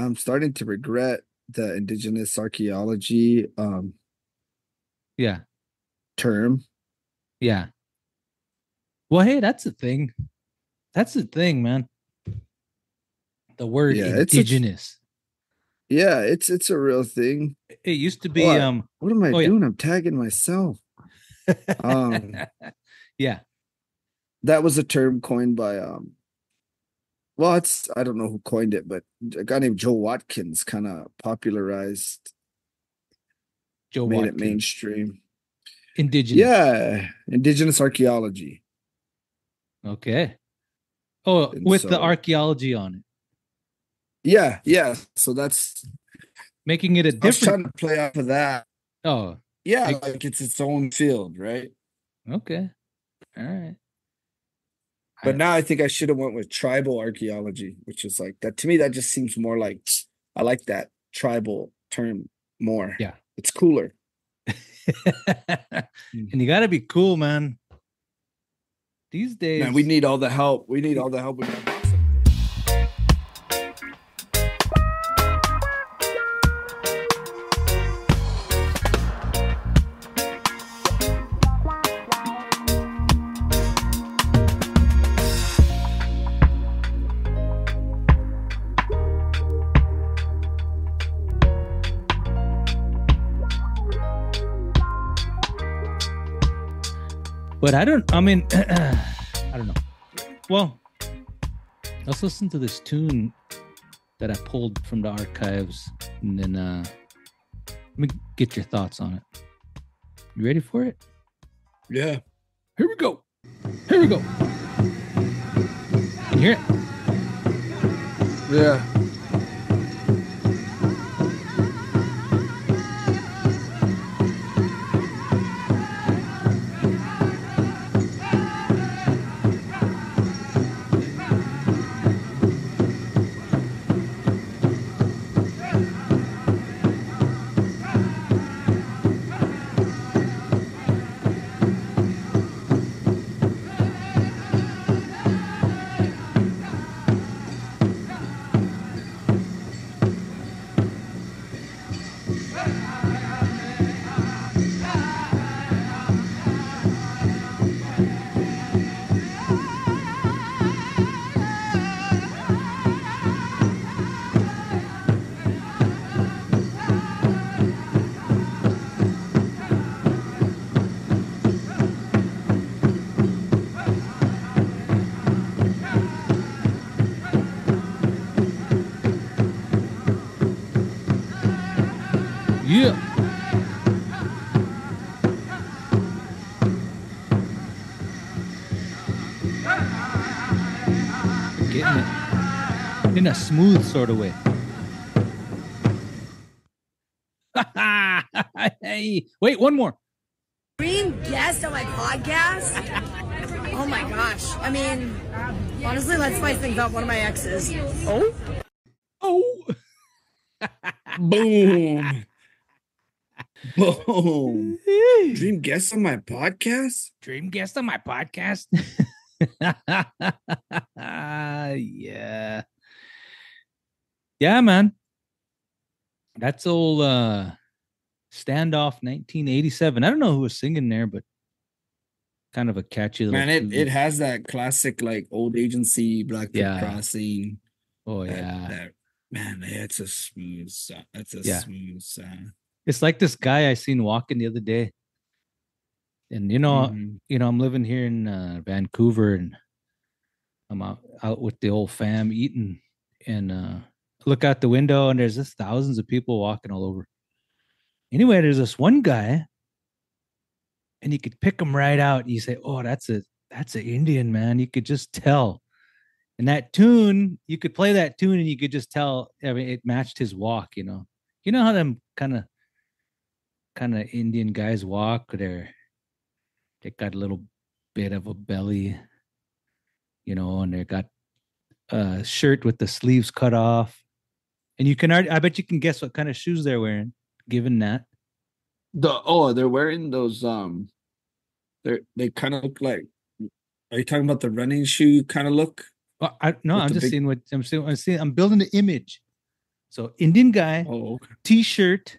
I'm starting to regret the indigenous archaeology Yeah, term. yeah. Well, hey, that's the thing. That's the thing, man. The word Yeah, it's such indigenous. it's a real thing. It used to be Oh, what am I oh yeah. doing? I'm tagging myself. Um, Yeah. that was a term coined by well, it's I don't know who coined it, but a guy named Joe Watkins kind of popularized, Joe made it Watkins. mainstream. Indigenous. Yeah, indigenous archaeology. Okay. Oh, And with the so archaeology on it. yeah. So that's Making it a I was different. trying to play off of that. Oh, Yeah, make, like it's its own field, right? okay. All right. But I now I think I should have went with tribal archaeology, which is like that to me. That just seems more like I like that tribal term more. yeah. It's cooler. And you got to be cool, man. These Man, we days. need all the help. We need all the help we can. But I mean, I don't know. Well, let's listen to this tune that I pulled from the archives and then let me get your thoughts on it. You ready for it? Yeah. Here we go. Here we go. Can you hear it? Yeah. Yeah. Getting it in a smooth sort of way. Hey, wait, one more. Dream guest on my podcast? Oh my gosh. I mean, honestly, let's spice things up. One of my exes. Oh. Oh. Boom. Boom. Dream guest on my podcast? Dream guest on my podcast. Yeah. Yeah, man. That's old Standoff 1987. I don't know who was singing there, but kind of a catchy little Man, it tune. has that classic like old agency Blackfoot Yeah. Crossing. Oh That yeah. that man, it's a smooth sound. That's a Yeah. smooth sound. It's like this guy I seen walking the other day. And Mm-hmm. I'm living here in Vancouver and I'm out with the old fam eating and look out the window and there's just thousands of people walking all over. Anyway, there's this one guy and you could pick him right out. You say, "Oh, that's an Indian man." You could just tell. And that tune, you could play that tune and you could just tell. I mean, it matched his walk. You know how them kind of Indian guys walk. They got a little bit of a belly, and they got a shirt with the sleeves cut off. And you can, I bet you can guess what kind of shoes they're wearing, given that. They're wearing those they kind of look like, are you talking about the running shoe kind of look Well, no, with I'm the just big seeing what I'm seeing. I'm building the image. So Indian guy, Oh, okay. t-shirt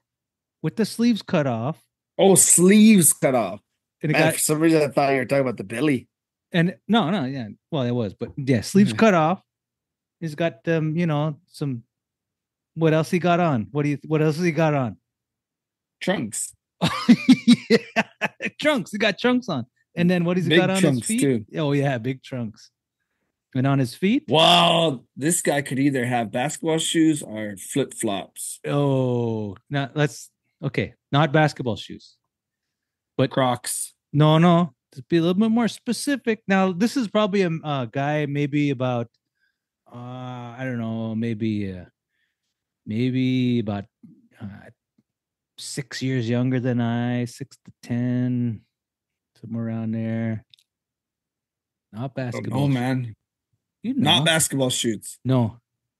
with the sleeves cut off. Oh, sleeves cut off. And it Man, got for some reason I thought you were talking about the belly. and no, yeah. Well, it was, but yeah, sleeves cut off. He's got some what else he got on? What else has he got on? Trunks. Yeah. Trunks. He got trunks on. And then what has he Big got on his trunks, feet? too. Oh yeah, big trunks. And on his feet? Wow, this guy could either have basketball shoes or flip flops. Oh, okay, not basketball shoes. But Crocs. no. To be a little bit more specific. Now, this is probably a guy maybe about I don't know, maybe about 6 years younger than I, 6 to 10, somewhere around there. Not basketball. Oh, man. You know. Not basketball shoes. No.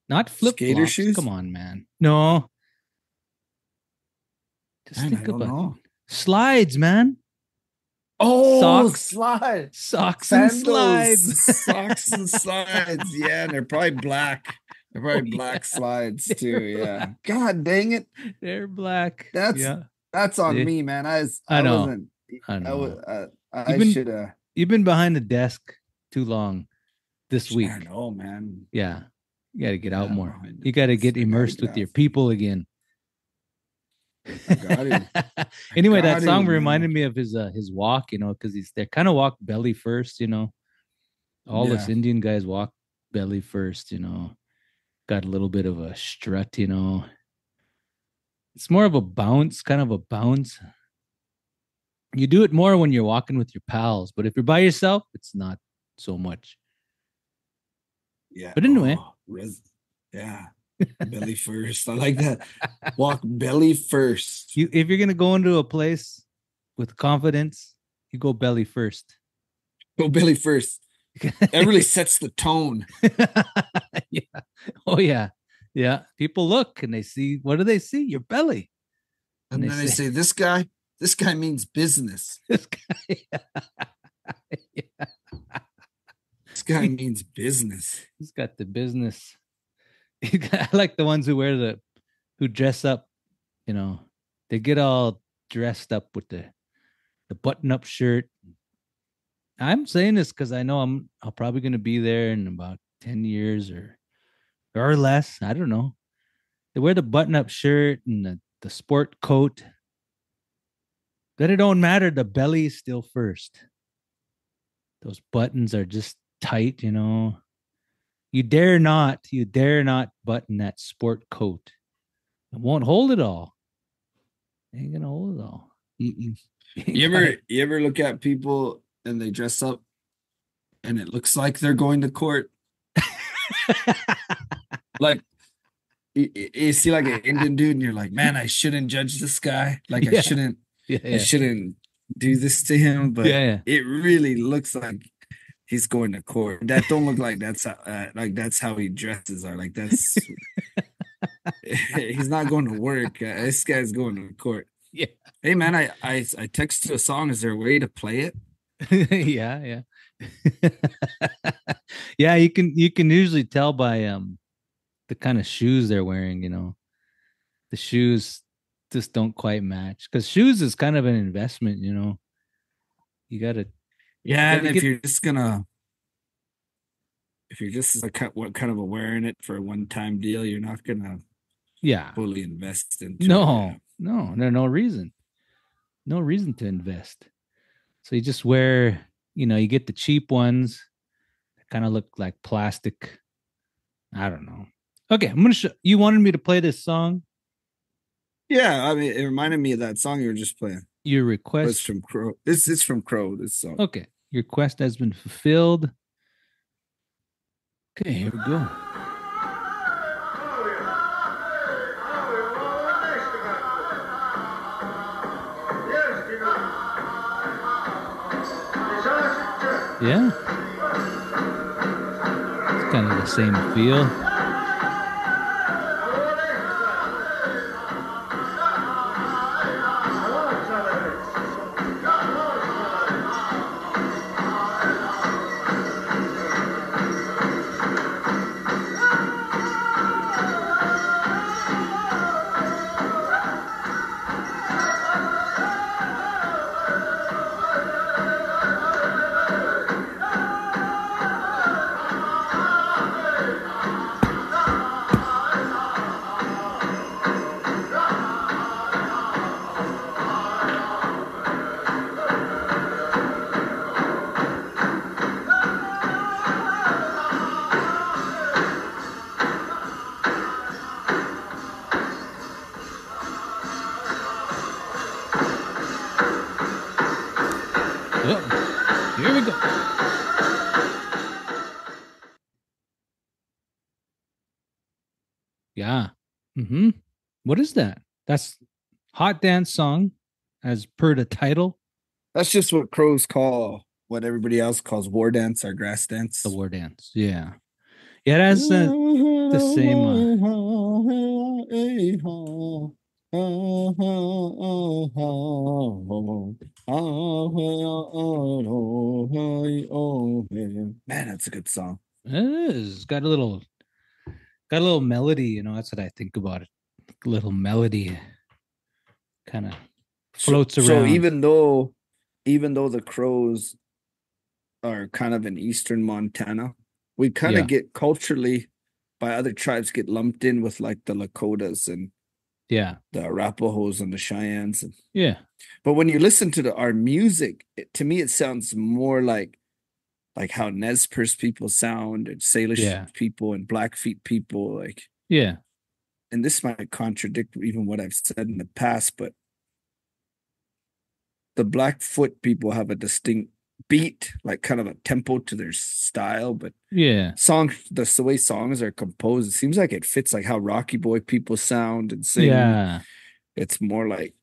Not flip Skater flops. shoes? Come on, man. No. Just Man, think I don't about know. slides, man. Oh, Socks. slides. And Sandals. slides. Socks and slides. Yeah, and they're probably black. They're probably black yeah. slides too. They're Yeah. black. God dang it. They're black. That's on See? me, man. I know. wasn't. I know. I should have. You've been behind the desk too long this week. I know, man. Yeah. You got to get out Yeah, more. behind the You got to desk. get I gotta immersed get with your out. people again. I got him. Anyway, that got song him, man. reminded me of his walk, because they kind of walk belly first, all us Yeah. Indian guys walk belly first, got a little bit of a strut, it's more of a bounce, kind of a bounce. You do it more when you're walking with your pals, but if you're by yourself, it's not so much. Yeah. But anyway. Yeah. Belly first. I like that. Walk belly first. If you're gonna go into a place with confidence, you go belly first. Go belly first. That really sets the tone. Yeah. Oh yeah. Yeah. People look and they see, what do they see? Your belly. And then they say, this guy means business. This guy. Yeah. This guy means business. He's got the business. I like the ones who dress up, they get all dressed up with the button-up shirt. I'm saying this because I know I'm probably going to be there in about 10 years or less. I don't know. They wear the button-up shirt and the sport coat. Then it don't matter. The belly is still first. Those buttons are just tight, You dare not button that sport coat. It won't hold it all. It ain't gonna hold it all. You ever look at people and they dress up and it looks like they're going to court? Like you see like an Indian dude and you're like, man, I shouldn't judge this guy. Like I shouldn't do this to him, but it really looks like he's going to court. That don't look like that's how he dresses. Or like that's he's not going to work. This guy's going to court. Yeah. Hey man, I texted a song. Is there a way to play it? Yeah. Yeah, you can usually tell by the kind of shoes they're wearing. The shoes just don't quite match because shoes is kind of an investment. You gotta. Yeah, and if you're just like what kind of a wearing it for a one-time deal, you're not gonna fully invest into it. No, there's no reason to invest. So you just wear, you get the cheap ones that kind of look like plastic. I don't know. Okay, I'm gonna show. You wanted me to play this song. Yeah, I mean, it reminded me of that song you were just playing. Your request. It's from Crow. It's from Crow. This song. Okay, your request has been fulfilled. Okay, here we go. Yeah, it's kind of the same feel. Yeah. Mm-hmm. What is that? That's hot dance song, as per the title. That's just what crows call what everybody else calls war dance or grass The dance. war dance. Yeah. Yeah, it has the same. Man, that's a good song. It is. Got a little melody. That's what I think about it. A little melody, kind of floats So around. even though the crows are kind of in eastern Montana, we kind of Yeah. get culturally by other tribes get lumped in with like the Lakotas and Yeah. the Arapahoes and the Cheyennes. Yeah. But when you listen to our music, to me it sounds more like how Nez Perce people sound and Salish Yeah. people and Blackfeet people, like. Yeah. And this might contradict even what I've said in the past, but the Blackfoot people have a distinct beat, like kind of a tempo to their style, but Yeah. the way songs are composed, it seems like it fits like how Rocky Boy people sound and sing. Yeah. It's more like,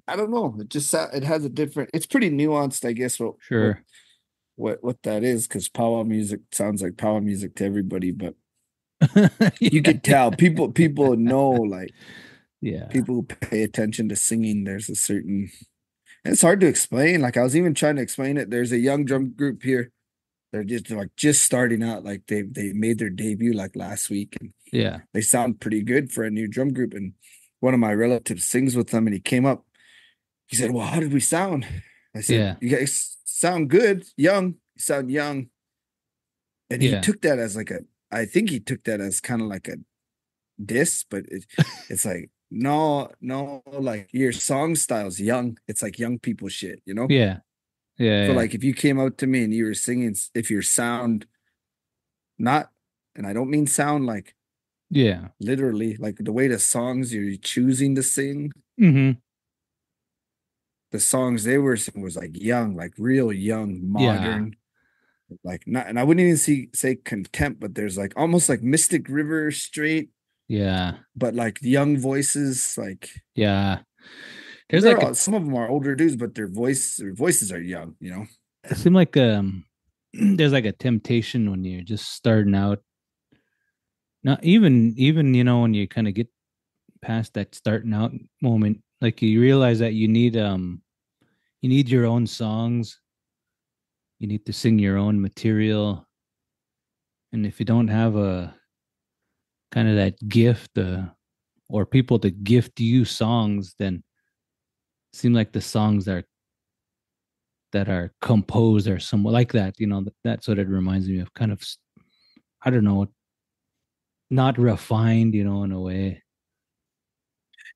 I don't know, it has a different, it's pretty nuanced, I guess. Sure. What that is, because powwow music sounds like powwow music to everybody, but you Yeah. could tell people know, like, Yeah. people who pay attention to singing, there's a certain, it's hard to explain. Like I was even trying to explain it. There's a young drum group here. They're just starting out. Like they made their debut like last week, and Yeah. they sound pretty good for a new drum group. And one of my relatives sings with them, and he came up. He said, "Well, how did we sound?" I said, Yeah. "You guys sound good, young. You sound young." And he Yeah. took that as like I think he took that as kind of like a diss, but it's like, no, like your song style's young. It's like young people shit, you know? Yeah. Yeah. So Yeah. like if you came out to me and you were singing, if your sound not, and I don't mean sound like Yeah. literally, like the way the songs you're choosing to sing, Mm-hmm. the songs they were singing was like young, like real young, Yeah. modern, like not, and I wouldn't even say contempt, but there's like almost like Mystic River straight, Yeah. but like young voices, like. Yeah. There's like Some of them are older dudes, but their voices are young, you know. it seemed like there's like a temptation when you're just starting out. Not even when you kind of get past that starting out moment, like you realize that you need your own songs. You need to sing your own material. And if you don't have a kind of that gift or people to gift you songs, then it seems like the songs that are composed or somewhat like that, that's what it reminds me of. Kind of, I don't know, not refined, in a way.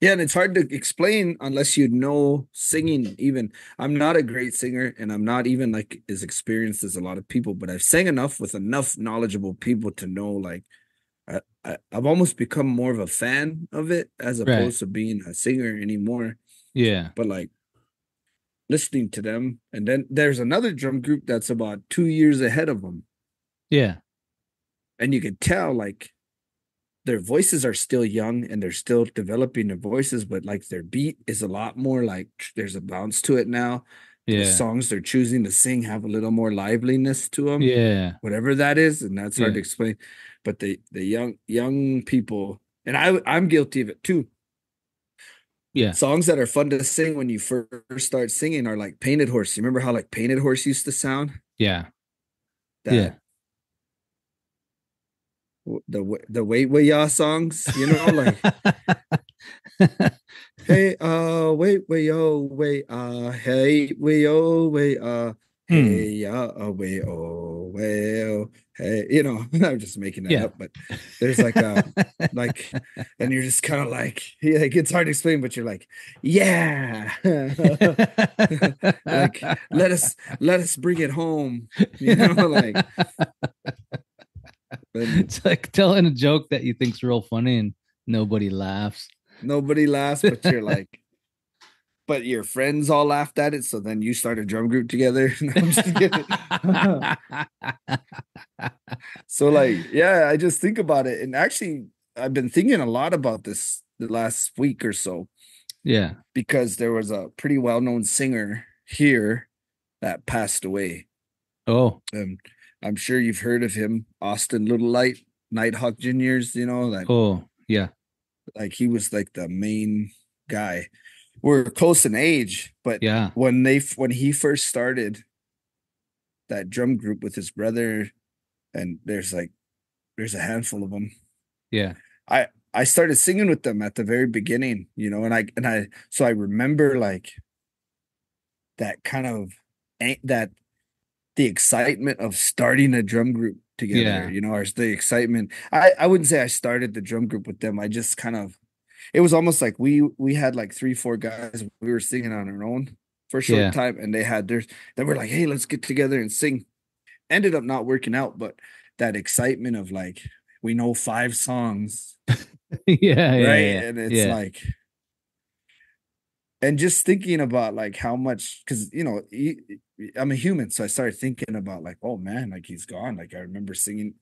Yeah, and it's hard to explain unless you know singing. Even I'm not a great singer, and I'm not even like as experienced as a lot of people, but I've sang enough with enough knowledgeable people to know, like, I've almost become more of a fan of it as Right. opposed to being a singer anymore. Yeah. But like listening to them, and then there's another drum group that's about 2 years ahead of them. Yeah. And you could tell like their voices are still young and they're still developing their voices, but like their beat is a lot more like there's a bounce to it now. The Yeah. songs they're choosing to sing have a little more liveliness to them. Yeah. Whatever that is, and that's hard to explain. But the young people, and I'm guilty of it too. Yeah. Songs that are fun to sing when you first start singing are like Painted Horse. You remember how like Painted Horse used to sound? Yeah. That the wait y'all songs, like hey wait yo wait hey we oh wait hey wait oh well hey, I'm just making that up, but there's like like, and you're just kind of like, yeah, it gets hard to explain, but you're like, yeah. Like let us bring it home, like. It's like telling a joke that you think's real funny and nobody laughs. Nobody laughs, but you're like, but your friends all laughed at it, so then you start a drum group together. No, I'm just kidding. So like, yeah, I just think about it, and actually, I've been thinking a lot about this the last week or so. Yeah. Because there was a pretty well-known singer here that passed away. Oh. I'm sure you've heard of him, Austin Little Light, Nighthawk Juniors, Oh, yeah. Like he was like the main guy. We're close in age, but yeah, when he first started that drum group with his brother, and there's a handful of them. Yeah. I started singing with them at the very beginning, so I remember like that kind of that the excitement of starting a drum group together, or the excitement. I wouldn't say I started the drum group with them. I just kind of, it was almost like we had like 3-4 guys. We were singing on our own for a short time, and they had theirs. They were like, hey, let's get together and sing. Ended up not working out, but that excitement of like, we know 5 songs. Yeah. And it's like, and just thinking about like how much, because I'm a human, so I started thinking about like, oh man, like he's gone. Like I remember singing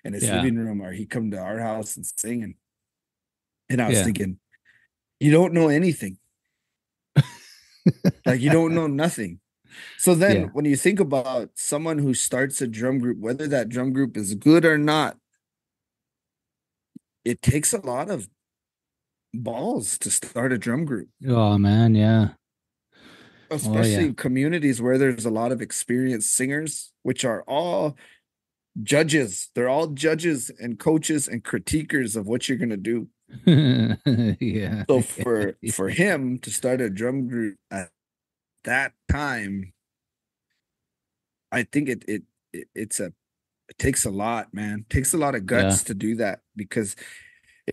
in his living room, or he'd come to our house and sing, and I was thinking, you don't know anything. Like you don't know nothing. So then when you think about someone who starts a drum group, whether that drum group is good or not, it takes a lot of balls to start a drum group. Oh man, yeah. Especially in communities where there's a lot of experienced singers, which are all judges. They're all judges and coaches and critiquers of what you're going to do. So for him to start a drum group at that time, I think it takes a lot, man. It takes a lot of guts to do that, because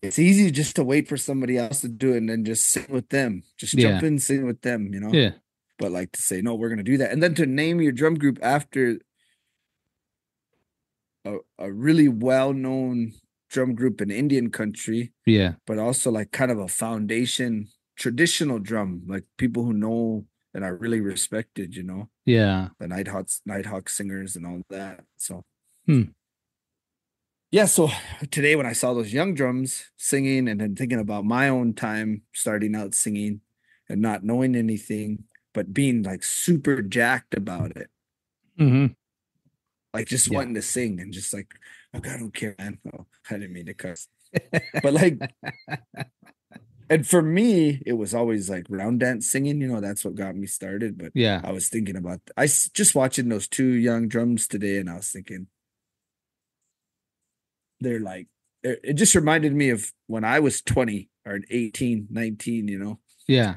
it's easy just to wait for somebody else to do it and then just sing with them. Just jump in, sing with them, Yeah. But like to say, no, we're going to do that. And then to name your drum group after a really well-known drum group in Indian country. Yeah. But also like kind of a foundation, traditional drum, like people who know and are really respected, Yeah. The Nighthawk singers and all that. So so today when I saw those young drums singing, and then thinking about my own time starting out singing and not knowing anything, but being like super jacked about it. Mm-hmm. Like just wanting to sing and just like, okay, I don't care, man. Oh, I didn't mean to cuss. But like, and for me, it was always like round dance singing, that's what got me started. But I was thinking about, just watching those 2 young drums today, and I was thinking, they're like, it just reminded me of when I was 20 or 18, 19, Yeah.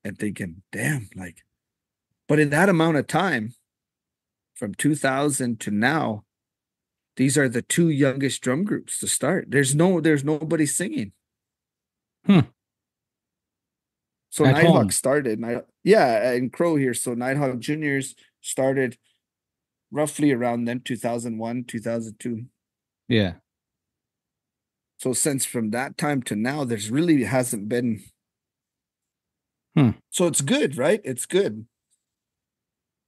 And thinking, damn, like, but in that amount of time, from 2000 to now, these are the 2 youngest drum groups to start. There's nobody singing. So At Nighthawk home. started, in Crow here. So Nighthawk Juniors started roughly around then, 2001, 2002. Yeah. So since from that time to now, there's really hasn't been. So it's good, right? It's good.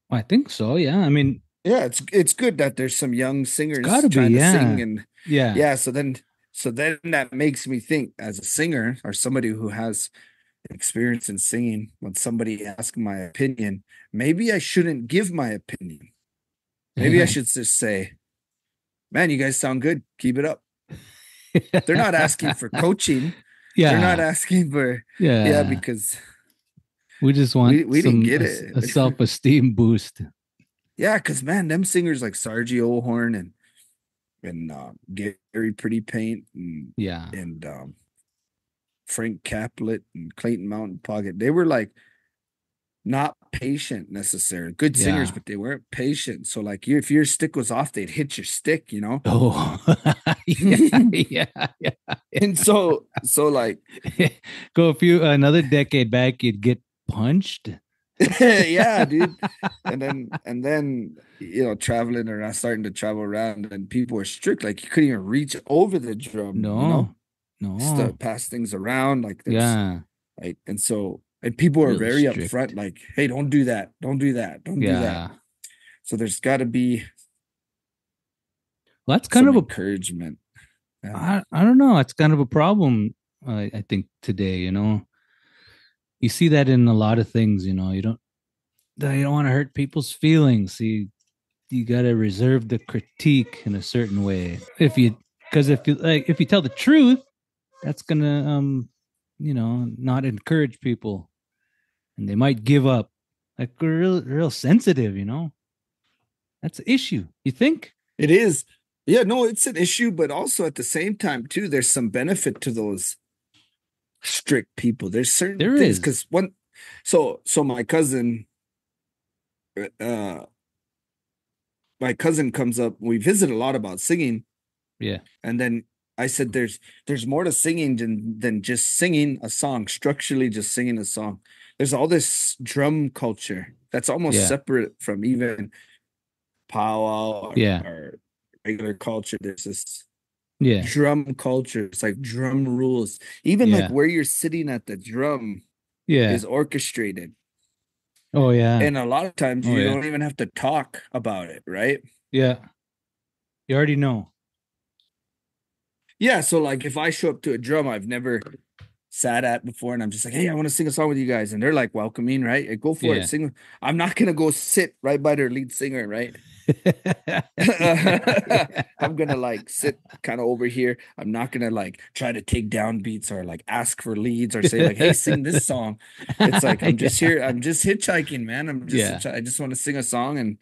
I think so. Yeah. I mean, it's good that there's some young singers trying to sing, and So then that makes me think, as a singer or somebody who has experience in singing, when somebody asks my opinion, maybe I shouldn't give my opinion. Maybe I should just say, man, you guys sound good. Keep it up. They're not asking for coaching. They're not asking for, because we just want we didn't get it. A self-esteem boost. Yeah, because man, them singers like Sargie O'Horn and Gary Pretty Paint and Frank Caplet and Clayton Mountain Pocket, they were like not patient necessarily. Good singers, but they weren't patient. So like if your stick was off, they'd hit your stick, Oh, yeah. And so like go another decade back, you'd get punched. Yeah, dude. And then traveling around, starting to travel around, and people were strict. Like you couldn't even reach over the drum. No. Start pass things around. Like like, and people are really very strict. Upfront. Like, hey, don't do that. Don't do that. Don't do that. So there's got to be. Well, that's kind of encouragement. I don't know. It's kind of a problem, I think, today, You see that in a lot of things, you don't want to hurt people's feelings. You got to reserve the critique in a certain way. Because if you tell the truth, that's gonna not encourage people, and they might give up. Like we're real sensitive, That's an issue. You think? It is. Yeah, no, it's an issue, but also at the same time too, there's some benefit to those strict people. There's certain things because so my cousin comes up. We visit a lot about singing. Yeah. And then I said there's more to singing than just singing a song, structurally just singing a song. There's all this drum culture that's almost separate from even PowWow or regular culture. There's this drum culture. It's like drum rules. Even like where you're sitting at the drum is orchestrated. Oh yeah. And a lot of times you don't even have to talk about it, right? Yeah. You already know. Yeah, so like if I show up to a drum I've never sat at before and I'm just like, hey, I want to sing a song with you guys, and they're like welcoming, right? Go for it, sing. I'm not gonna go sit right by their lead singer, right? I'm gonna like sit kind of over here. I'm not gonna like try to take down beats or like ask for leads or say like, hey, sing this song. It's like I'm just here, I'm just hitchhiking, man. I just want to sing a song,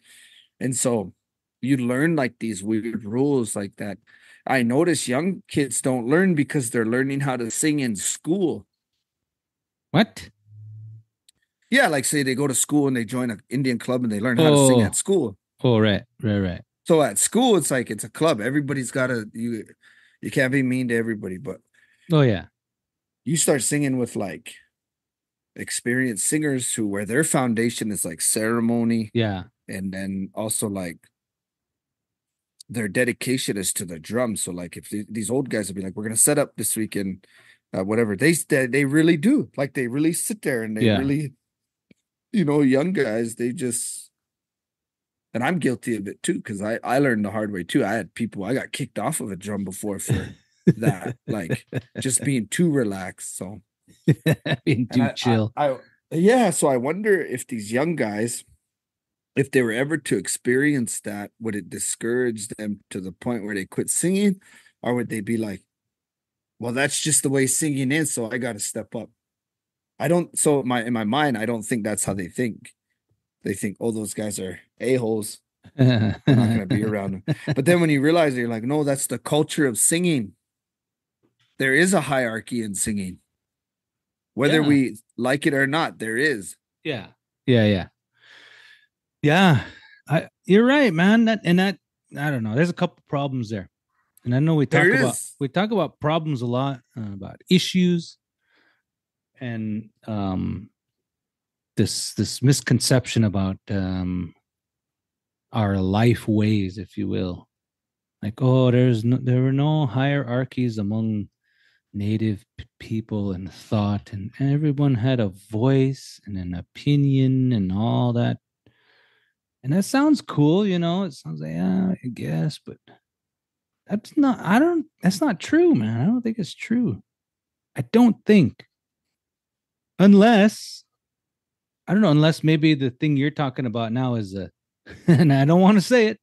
and so you learn like these weird rules like that. I notice young kids don't learn because they're learning how to sing in school. What? Yeah, like say they go to school and they join an Indian club and they learn how to sing at school. Oh, right. So at school, it's like it's a club. Everybody's got you can't be mean to everybody, but you start singing with like experienced singers where their foundation is like ceremony. Yeah. And then also like their dedication is to the drum. So like if these old guys will be like, we're gonna set up this weekend, whatever, they really do, like they really sit there and they really, young guys, they just, and I'm guilty of it too, because I learned the hard way too. I got kicked off of a drum before for that, like just being too relaxed. So being too chill. So I wonder if these young guys, if they were ever to experience that, would it discourage them to the point where they quit singing? Or would they be like, well, that's just the way singing is, so I got to step up? In my mind, I don't think that's how they think. They think, oh, those guys are a-holes. I'm not going to be around them. But then when you realize it, you're like, no, that's the culture of singing. There is a hierarchy in singing. Whether we like it or not, there is. Yeah. You're right, man. I don't know. There's a couple problems there, and I know we talk about problems a lot, about issues, and this misconception about our life ways, if you will. Like, oh, there were no hierarchies among native people and thought, and everyone had a voice and an opinion and all that. And that sounds cool, It sounds like, I guess, but that's not true, man. I don't think it's true. I don't think. Unless maybe the thing you're talking about now is and I don't want to say it,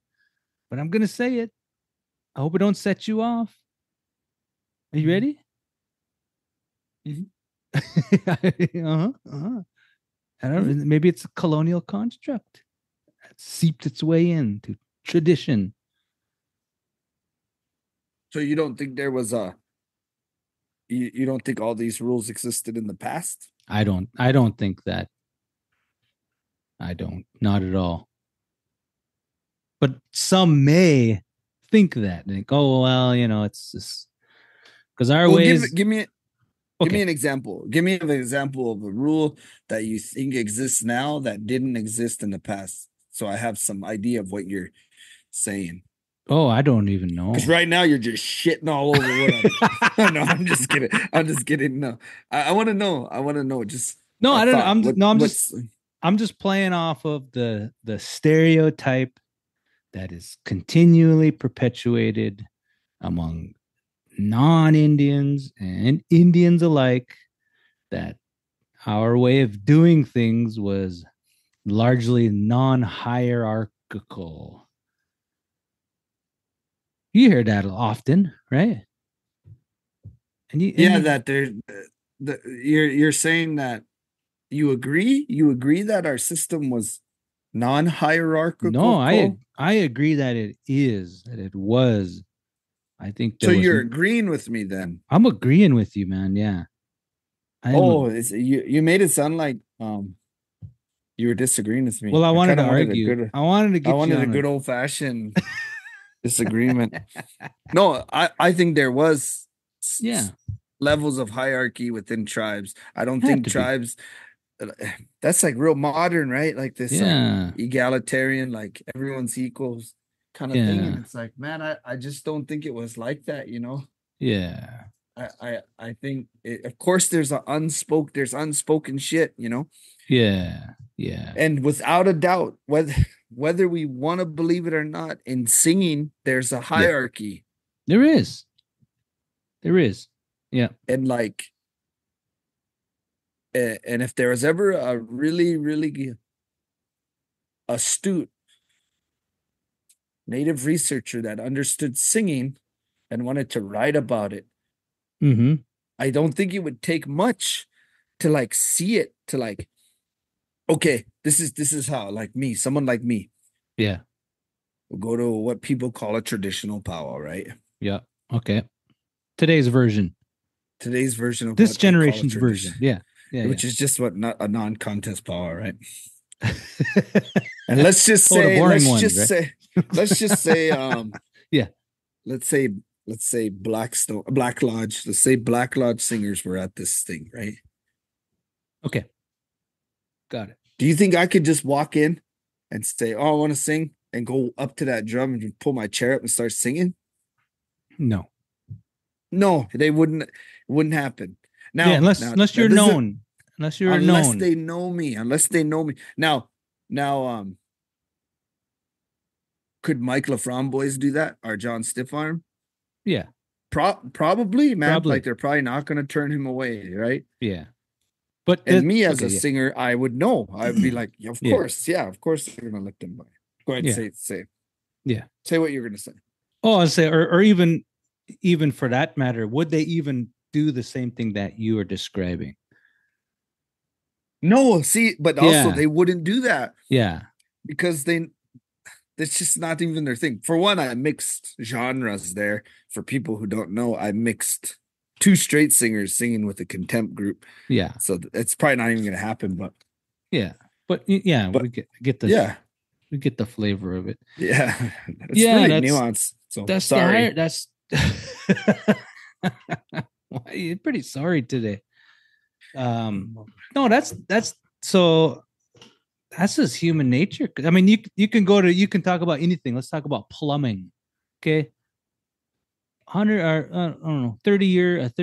but I'm going to say it. I hope it don't set you off. Are you ready? Mm-hmm. I don't know. Maybe it's a colonial construct that seeped its way into tradition. So you don't think there was you don't think all these rules existed in the past? I don't think that. I don't, not at all. But some may think that. Think, oh, well, it's just because our ways. Give me an example. Give me an example of a rule that you think exists now that didn't exist in the past, so I have some idea of what you're saying. Oh, I don't even know. Because right now you're just shitting all over what No, I'm just kidding. No, I want to know. Just no, I don't know. I'm just playing off of the stereotype that is continually perpetuated among non-Indians and Indians alike that our way of doing things was largely non-hierarchical. You hear that often, right? You're saying that you agree that our system was non-hierarchical. No, I agree that it was. I think so. You're agreeing with me then? I'm agreeing with you, man. Yeah. You made it sound like you were disagreeing with me. Well, I wanted to argue. I wanted a good old fashioned disagreement. No, I think there was levels of hierarchy within tribes. I don't think tribes. That's like real modern, right? Like this egalitarian, like everyone's equals kind of thing. And it's like, man, I just don't think it was like that, you know? Yeah. I think of course there's unspoken shit, you know? Yeah. Yeah. And without a doubt, whether we want to believe it or not, in singing, there's a hierarchy. There is. Yeah. And like, and if there was ever a really, really astute native researcher that understood singing and wanted to write about it, I don't think it would take much to like see it, to like, okay, this is how, like me, someone like me. Yeah. We'll go to what people call a traditional powwow, right? Yeah. Okay. Today's version of this generation's version. Yeah. Which is just a non-contest powwow, right? And let's just say, let's just say, let's say Black Lodge. Let's say Black Lodge singers were at this thing, right? Okay. Got it. Do you think I could just walk in and say, "Oh, I want to sing," and go up to that drum and pull my chair up and start singing? No, they wouldn't. It wouldn't happen. Now, unless you're known. Unless they know me. Now, could Mike LaFramboise do that? Or John Stiffarm? Yeah. Probably, man. Like they're probably not going to turn him away, right? Yeah. But me as a singer, I would know. I would be like, of course they're going to lift him by. Go ahead, say. Yeah. Say what you're going to say. Oh, I'd say, or even for that matter, would they even do the same thing that you are describing? No, see, but also they wouldn't do that. Yeah. Because it's just not even their thing. For one, I mixed genres there. For people who don't know, I mixed two straight singers singing with a contempt group. Yeah. So it's probably not even going to happen, but. Yeah. But we get the we get the flavor of it. Yeah. It's really nuanced. So that's sorry. That's you're pretty sorry today. No, that's just human nature. I mean, you can talk about anything. Let's talk about plumbing. Okay. 100 or I don't know, 30 years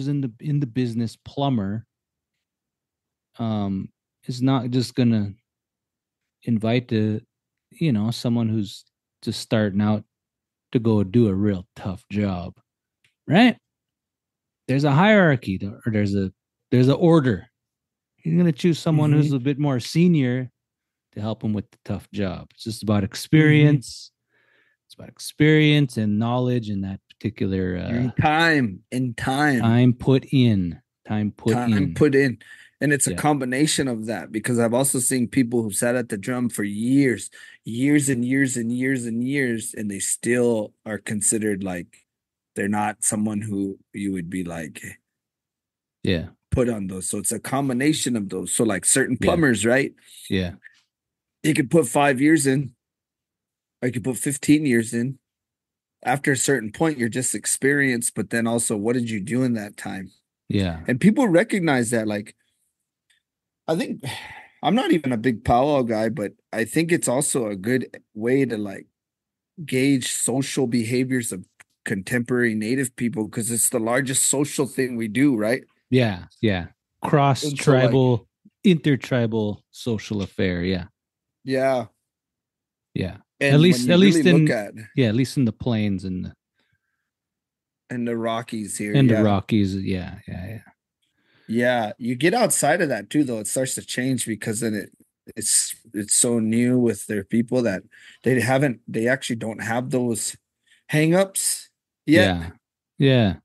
in the business plumber is not just gonna invite someone who's just starting out to go do a real tough job, right? There's a hierarchy, or there's an order. You're gonna choose someone who's a bit more senior to help him with the tough job. It's just about experience. It's about experience and knowledge in that particular time put in. And it's a combination of that, because I've also seen people who sat at the drum for years and years, and they still are considered like they're not someone who you would be like, put on those. So it's a combination of those. So like certain plumbers, right? Yeah. You could put 5 years in, or you could put 15 years in. After a certain point, you're just experienced, but then also, what did you do in that time? Yeah. And people recognize that. Like, I think I'm not even a big powwow guy, but I think it's also a good way to like gauge social behaviors of contemporary Native people, because it's the largest social thing we do, right? Yeah. Yeah. Cross-tribal, intertribal social affair. Yeah. Yeah. Yeah. And at least in at the plains and And the Rockies here. And yeah. the Rockies. Yeah. Yeah. You get outside of that too, though. It starts to change because then it's so new with their people that they actually don't have those hang-ups yet. Yeah.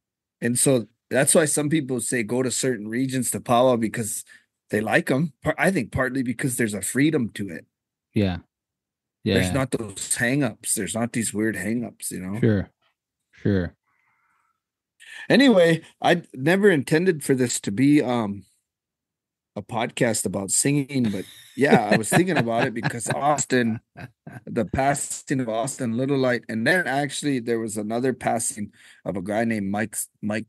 And so that's why some people say go to certain regions to powwow because they like them. I think partly because there's a freedom to it. Yeah. There's not those hang-ups. There's not these weird hang-ups, you know? Sure. Anyway, I never intended for this to be a podcast about singing, but yeah, I was thinking about it because Austin, the passing of Austin Little Light, and then actually there was another passing of a guy named Mike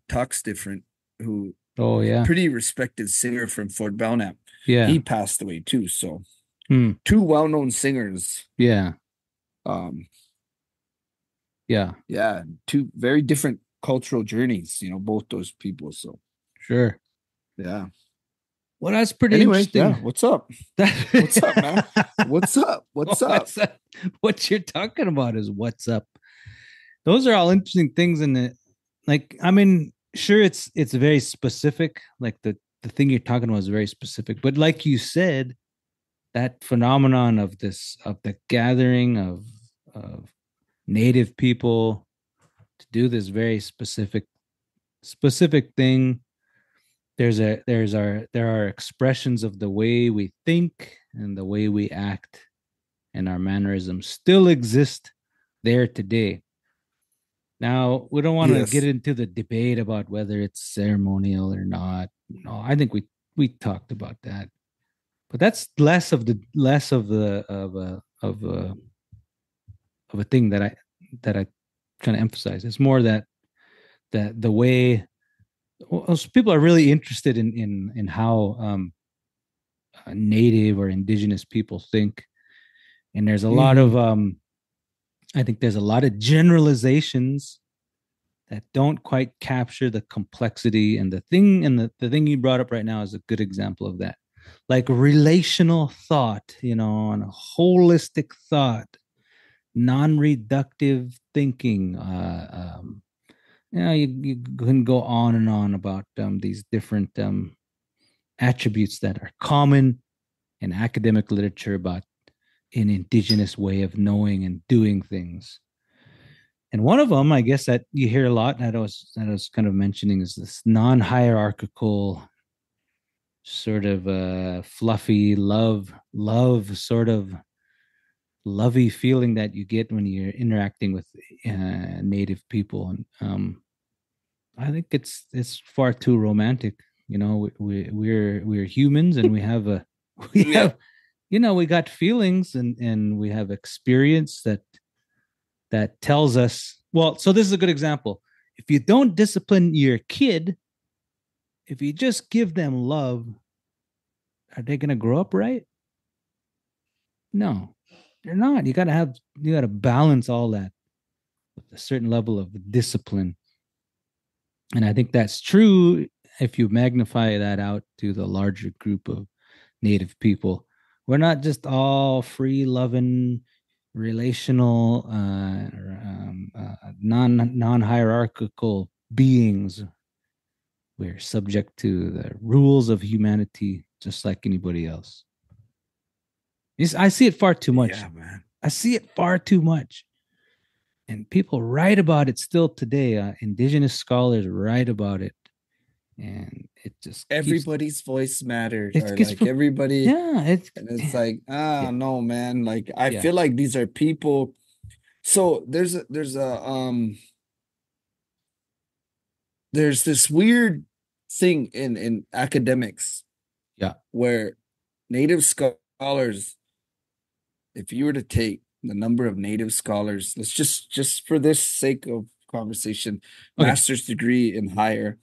Tux Different, who pretty respected singer from Fort Belknap. Yeah. He passed away too. So two well-known singers. Yeah. Yeah. Two very different cultural journeys, you know, both those people. So sure. Yeah. Well, that's pretty interesting. Yeah. What's up? What's up, man? What's up? What's up? What you're talking about is what's up. Those are all interesting things in it. Like, I mean, sure, it's very specific. Like the thing you're talking about is very specific. But like you said, that phenomenon of the gathering of native people to do this very specific thing. There are expressions of the way we think and the way we act and our mannerisms still exist there today. Now, we don't want to get into the debate about whether it's ceremonial or not. No, I think we talked about that. But that's less of a thing that I kind of emphasize. It's more that the way people are really interested in how native or indigenous people think, and there's a lot of I think there's a lot of generalizations that don't quite capture the complexity, and the thing you brought up right now is a good example of that. Like relational thought, you know, and a holistic thought, non-reductive thinking. You can go on and on about these different attributes that are common in academic literature about an indigenous way of knowing and doing things. And one of them, I guess, that you hear a lot, and I was kind of mentioning, is this non-hierarchical sort of fluffy love sort of lovey feeling that you get when you're interacting with native people. And I think it's far too romantic. You know, we're humans, and we have we got feelings, and we have experience that tells us, well, so this is a good example. If you don't discipline your kid, if you just give them love, are they going to grow up right? No, they're not. You got to balance all that with a certain level of discipline. And I think that's true if you magnify that out to the larger group of native people. We're not just all free loving, relational, non-hierarchical beings. We're subject to the rules of humanity just like anybody else. I see it far too much. Yeah, man. I see it far too much. And people write about it still today. Indigenous scholars write about it. And it just everybody's voice matters. Everybody. Yeah. It's like, no, man. Like, I feel like these are people. So there's this weird thing in academics. Yeah. Where native scholars, if you were to take the number of native scholars, let's just for this sake of conversation, master's degree and higher,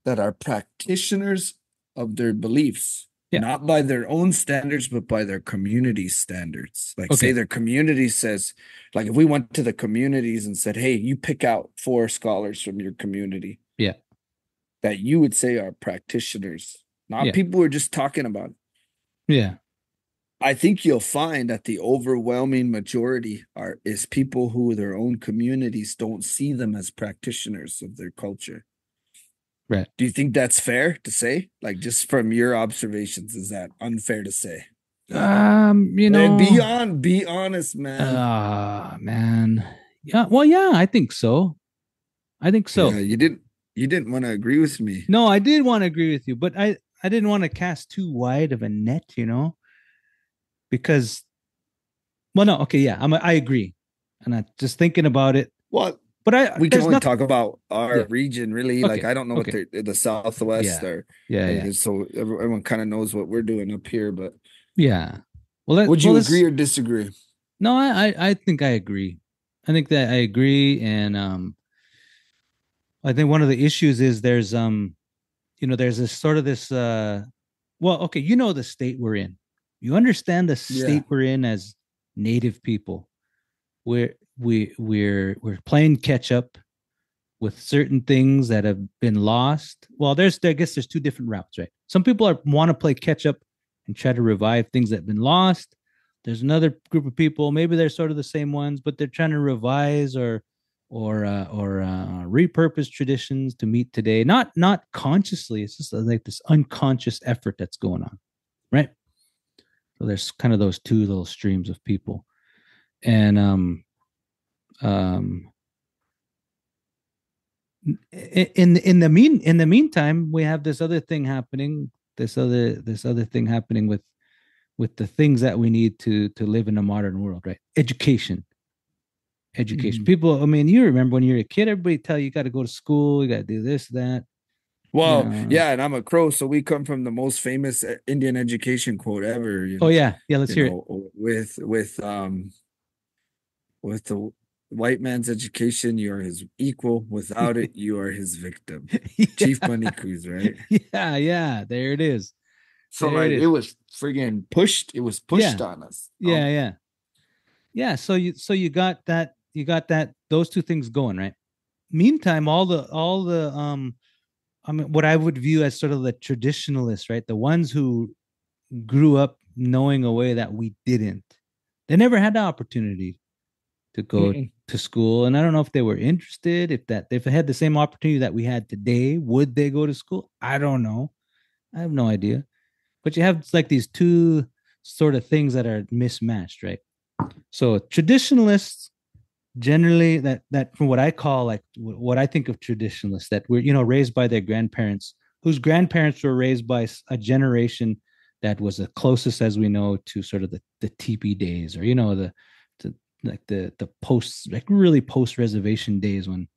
that are practitioners of their beliefs, not by their own standards, but by their community standards. Like, say their community says, like, if we went to the communities and said, hey, you pick out 4 scholars from your community, that you would say are practitioners, not people who are just talking about it. Yeah. I think you'll find that the overwhelming majority is people who their own communities don't see them as practitioners of their culture. Right. Do you think that's fair to say? Like, just from your observations, is that unfair to say? You know, be honest, man. Man. Yeah, well, yeah, I think so. Yeah, you didn't want to agree with me. No, I did want to agree with you, but I didn't want to cast too wide of a net, because, well, no, okay, yeah, I agree, and I just thinking about it. Well, but we can only talk about our region, really. Okay. Like, I don't know what the Southwest or so everyone kind of knows what we're doing up here. But yeah, well, would you agree or disagree? No, I think I agree. I think that I agree, and I think one of the issues is there's there's this sort of this well, okay, the state we're in. You understand the state we're in as Native people. We're playing catch up with certain things that have been lost. Well, I guess there's two different routes, right? Some people want to play catch up and try to revive things that have been lost. There's another group of people, maybe they're sort of the same ones, but they're trying to revise or repurpose traditions to meet today. Not consciously. It's just like this unconscious effort that's going on, right? So there's kind of those two little streams of people, and in the meantime, we have this other thing happening. This other thing happening with the things that we need to live in a modern world, right? Education. People, I mean, you remember when you were a kid, everybody tell you got to go to school, you got to do this, that. Well, yeah, and I'm a Crow, so we come from the most famous Indian education quote ever. Yeah, let's hear it. With the white man's education, you are his equal. Without it, you are his victim. Chief Manikus, right? Yeah, there it is. So it was friggin' pushed. It was pushed on us. Yeah. So you got that. Those two things going, right? Meantime, all the what I would view as sort of the traditionalists, right? The ones who grew up knowing a way that we didn't. They never had the opportunity to go to school, and I don't know if they were interested. If they had the same opportunity that we had today, would they go to school? I don't know. I have no idea. But you have like these two sort of things that are mismatched, right? So traditionalists generally that from what I call, like, what I think of traditionalists, that were raised by their grandparents, whose grandparents were raised by a generation that was the closest, as we know, to sort of the teepee days, or the post, like really post reservation days when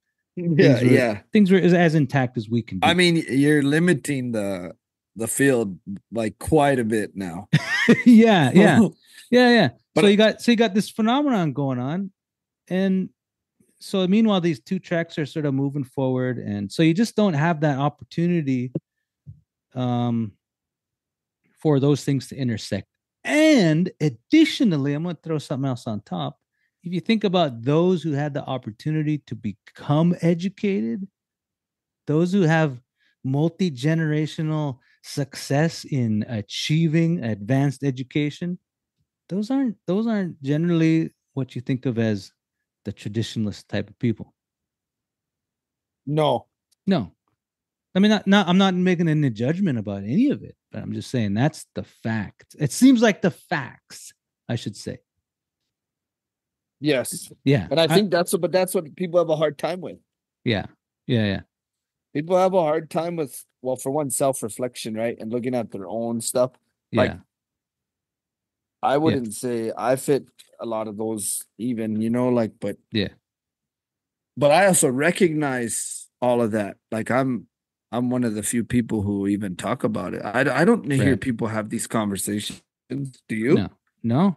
things were as intact as we can be. I mean, you're limiting the field like quite a bit now. yeah. But so you got this phenomenon going on, and so meanwhile these two tracks are sort of moving forward, and so you just don't have that opportunity for those things to intersect. And additionally, I'm going to throw something else on top. If you think about those who had the opportunity to become educated, those who have multi-generational success in achieving advanced education, those aren't generally what you think of as the traditionalist type of people. No. I mean, I'm not making any judgment about any of it, but I'm just saying that's the fact. It seems like the facts, I should say. Yes. Yeah. And I think that's what people have a hard time with. Yeah. People have a hard time with, well, for one, self-reflection, right? And looking at their own stuff. Like, I wouldn't say I fit a lot of those even, but I also recognize all of that. Like, I'm one of the few people who even talk about it. I don't hear people have these conversations. Do you? No,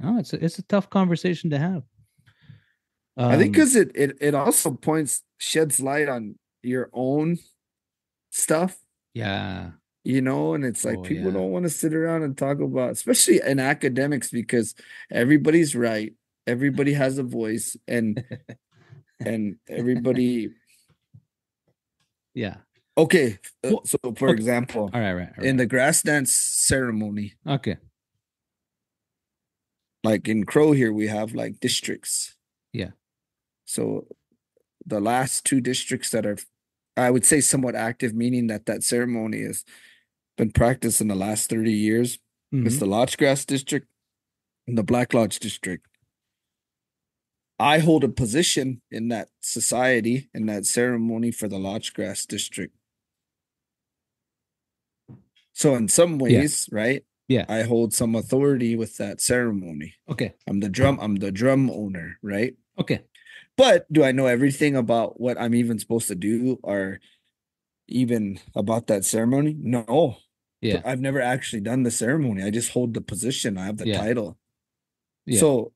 it's a tough conversation to have. I think because it also sheds light on your own stuff. Yeah. And it's like people don't want to sit around and talk about, especially in academics, because everybody's right. Everybody has a voice, and everybody. Yeah. Okay. Well, So, for okay. example, All right. in the grass dance ceremony, Okay. like in Crow here, we have like districts. Yeah. So the last two districts that are, I would say, somewhat active, meaning that that ceremony has been practiced in the last 30 years, is the Lodge Grass district and the Black Lodge district. I hold a position in that society, in that ceremony for the Lodge Grass district. So in some ways, right? Yeah. I hold some authority with that ceremony. Okay. I'm the drum owner, right? Okay. But do I know everything about what I'm even supposed to do or even about that ceremony? No. Yeah. I've never actually done the ceremony. I just hold the position. I have the title. Yeah. So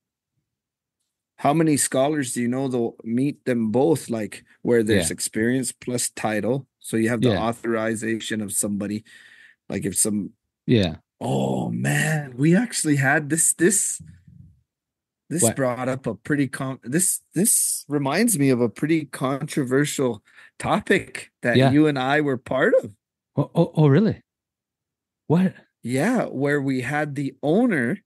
how many scholars do you know they'll meet them both, like where there's experience plus title? So you have the authorization of somebody. Like if some oh man, we actually had this What? brought up a pretty this reminds me of a pretty controversial topic that you and I were part of. Oh really? What? Yeah, where we had the owner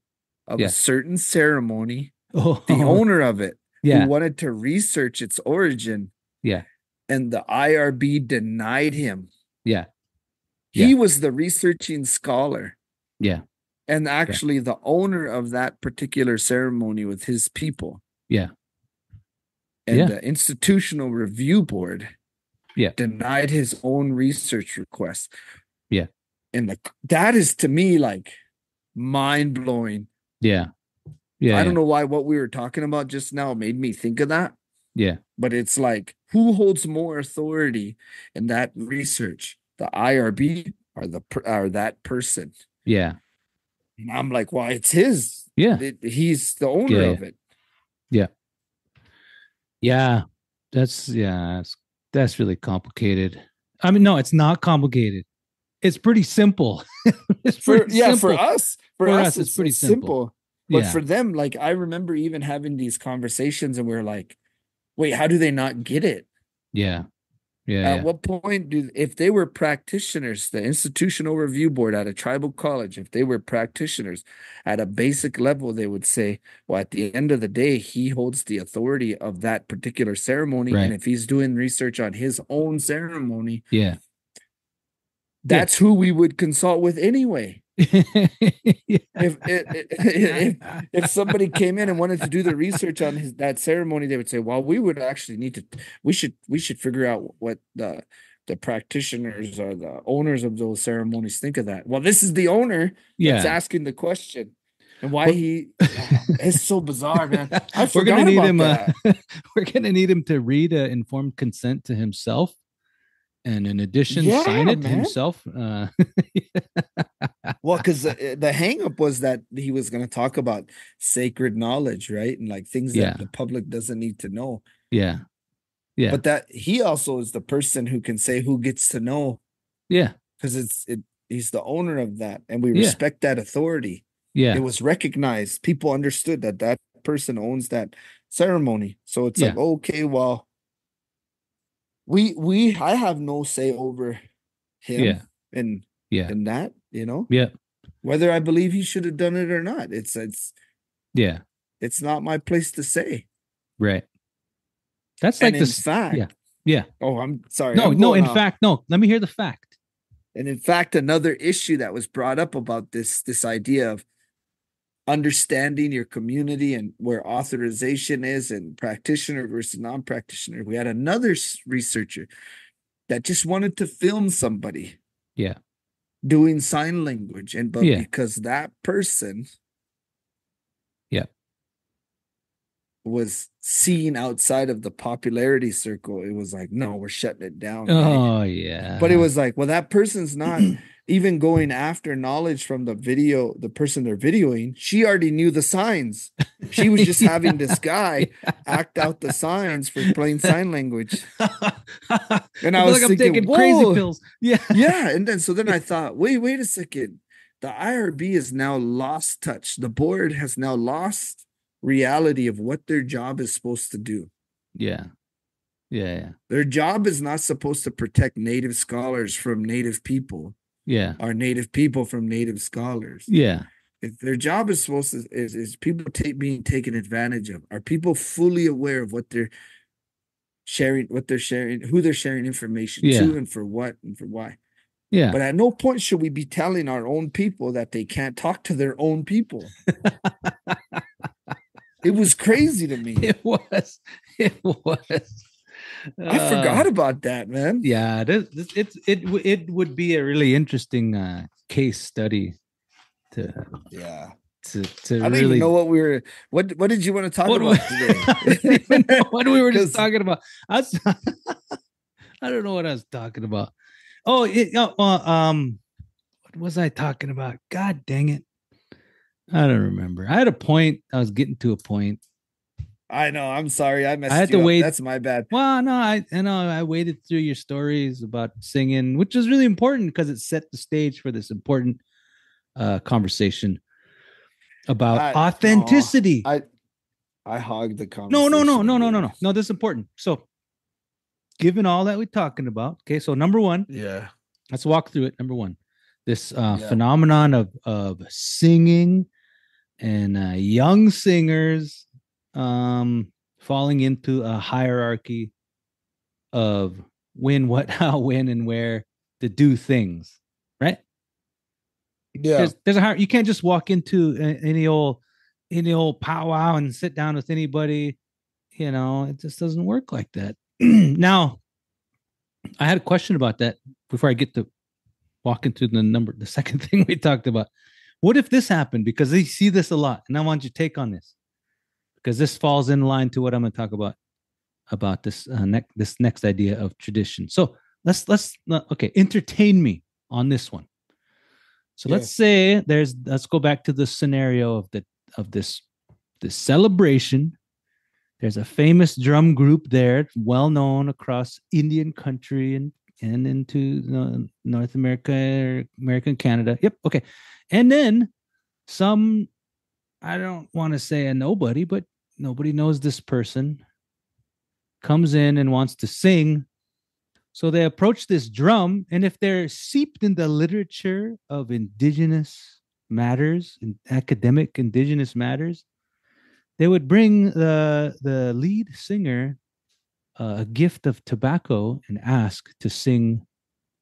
of a certain ceremony, the owner of it, who wanted to research its origin. Yeah. And the IRB denied him. Yeah. He was the researching scholar. Yeah. And actually the owner of that particular ceremony with his people. Yeah. And the Institutional Review Board denied his own research request. Yeah. And that is to me like mind-blowing. Yeah. Yeah. I don't know why what we were talking about just now made me think of that. Yeah. But it's like, who holds more authority in that research? The IRB or that person? Yeah. And I'm like, well, it's his. Yeah. He's the owner of it. Yeah. Yeah. That's really complicated. I mean, no, it's not complicated. It's pretty simple. For us, it's pretty simple. But Yeah. for them, like I remember even having these conversations and we're like, wait, how do they not get it? Yeah. Yeah. At what point if they were practitioners, the Institutional Review Board at a tribal college, if they were practitioners at a basic level, they would say, well, at the end of the day, he holds the authority of that particular ceremony. Right. And if he's doing research on his own ceremony, that's Yeah. who we would consult with anyway. If somebody came in and wanted to do the research on that ceremony, they would say, well, we would actually need to, we should figure out what the practitioners or the owners of those ceremonies think of that. Well, this is the owner that's asking the question. And why it's so bizarre, man. We're gonna need him. We're gonna need him to read informed consent to himself, and in addition, sign it himself. Well, because the hang up was that he was going to talk about sacred knowledge, right? And like things that the public doesn't need to know. Yeah. Yeah. But that he also is the person who can say who gets to know. Yeah. Because he's the owner of that. And we respect that authority. Yeah. It was recognized. People understood that person owns that ceremony. So it's like, okay, well, I have no say over him and that, you know? Yeah. Whether I believe he should have done it or not. It's not my place to say. Right. That's like this fact. Yeah. Yeah. Oh, I'm sorry. No, in fact, no. Let me hear the fact. And in fact, another issue that was brought up about this idea of understanding your community and where authorization is and practitioner versus non-practitioner. We had another researcher that just wanted to film somebody doing sign language. But because that person was seen outside of the popularity circle, it was like, no, we're shutting it down. Oh, yeah. But it was like, well, that person's not even going after knowledge from the person they're videoing. She already knew the signs. She was just having this guy act out the signs for plain sign language. And I was like, thinking, I'm taking crazy pills. Yeah. Yeah. And then I thought, wait a second. The IRB has now lost touch. The board has now lost reality of what their job is supposed to do. Yeah. Yeah. Their job is not supposed to protect native scholars from native people. Yeah. Or native people from native scholars. Yeah. If their job is supposed to is people being taken advantage of. Are people fully aware of what they're sharing, who they're sharing information to, and for what and for why? Yeah. But at no point should we be telling our own people that they can't talk to their own people. It was crazy to me. It was. I forgot about that, man. Yeah, it would be a really interesting case study to I don't even know what did you want to talk about today? I don't even know what we were just talking about. I don't know what I was talking about. What was I talking about? God dang it. I don't remember. I had a point. I was getting to a point. I know. I'm sorry. I messed I had you to up. wait. That's my bad. Well, no, I waited through your stories about singing, which was really important because it set the stage for this important conversation about authenticity. I hogged the conversation. No, this is important. So, given all that we're talking about, okay, so number one, let's walk through it. Number one, this phenomenon of singing and young singers falling into a hierarchy of when, what, how, when, and where to do things, right? Yeah, there's a you can't just walk into any old powwow and sit down with anybody. You know, it just doesn't work like that. Now, I had a question about that before I get to walk into the second thing we talked about. What if this happened? Because they see this a lot, and I want your take on this, because this falls in line to what I'm going to talk about this this next idea of tradition. So let's entertain me on this one. So let's say let's go back to the scenario of this celebration. There's a famous drum group there, well known across Indian country and into North America or American Canada. Yep. Okay. And then some, I don't want to say a nobody, but nobody knows this person, comes in and wants to sing. So they approach this drum, and if they're seeped in the literature of Indigenous matters, in academic Indigenous matters, they would bring the lead singer a gift of tobacco and ask to sing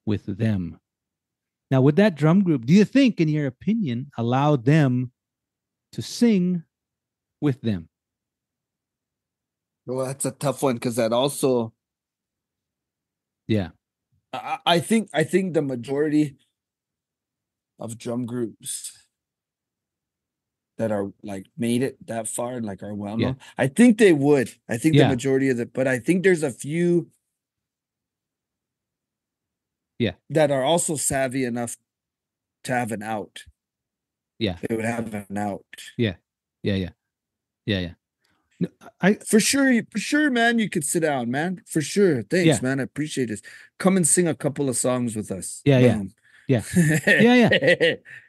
with them. Now, would that drum group, do you think, in your opinion, allow them to sing with them? Well, that's a tough one, because that also, I think the majority of drum groups that are like made it that far and like are well known, I think they would. I think the majority of but I think there's a few that are also savvy enough to have an out. Yeah. They would have an out. Yeah. No, for sure, man. You could sit down, man. For sure. Thanks, man. I appreciate this. Come and sing a couple of songs with us. Yeah.